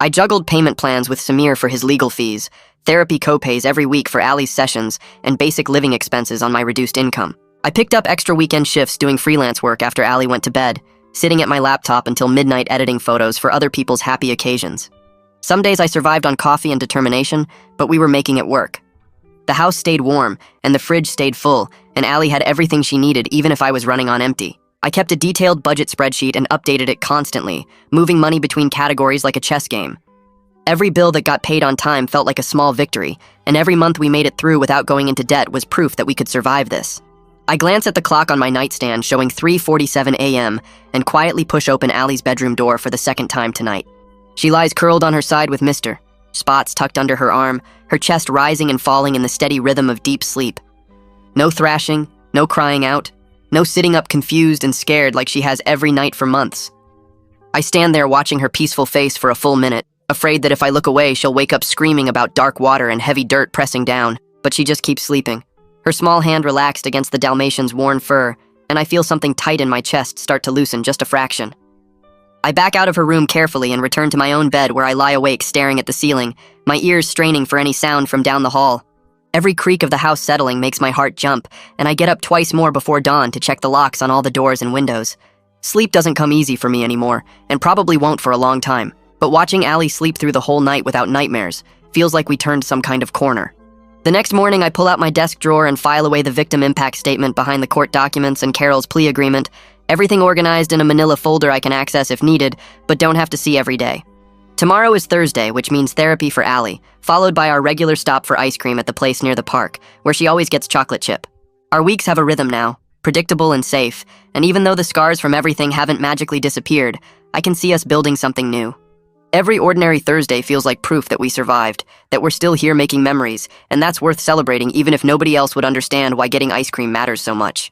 I juggled payment plans with Samir for his legal fees, therapy co-pays every week for Ali's sessions, and basic living expenses on my reduced income. I picked up extra weekend shifts doing freelance work after Ali went to bed, sitting at my laptop until midnight editing photos for other people's happy occasions. Some days I survived on coffee and determination, but we were making it work. The house stayed warm, and the fridge stayed full, and Ali had everything she needed even if I was running on empty. I kept a detailed budget spreadsheet and updated it constantly, moving money between categories like a chess game. Every bill that got paid on time felt like a small victory, and every month we made it through without going into debt was proof that we could survive this. I glance at the clock on my nightstand showing 3:47 a.m. and quietly push open Ali's bedroom door for the second time tonight. She lies curled on her side with Mr. Spots tucked under her arm, her chest rising and falling in the steady rhythm of deep sleep. No thrashing, no crying out, no sitting up confused and scared like she has every night for months. I stand there watching her peaceful face for a full minute, afraid that if I look away she'll wake up screaming about dark water and heavy dirt pressing down, but she just keeps sleeping. Her small hand relaxed against the Dalmatian's worn fur, and I feel something tight in my chest start to loosen just a fraction. I back out of her room carefully and return to my own bed where I lie awake staring at the ceiling, my ears straining for any sound from down the hall. Every creak of the house settling makes my heart jump, and I get up twice more before dawn to check the locks on all the doors and windows. Sleep doesn't come easy for me anymore, and probably won't for a long time, but watching Ali sleep through the whole night without nightmares feels like we turned some kind of corner. The next morning, I pull out my desk drawer and file away the victim impact statement behind the court documents and Carol's plea agreement, everything organized in a manila folder I can access if needed, but don't have to see every day. Tomorrow is Thursday, which means therapy for Ali, followed by our regular stop for ice cream at the place near the park, where she always gets chocolate chip. Our weeks have a rhythm now, predictable and safe, and even though the scars from everything haven't magically disappeared, I can see us building something new. Every ordinary Thursday feels like proof that we survived, that we're still here making memories, and that's worth celebrating even if nobody else would understand why getting ice cream matters so much.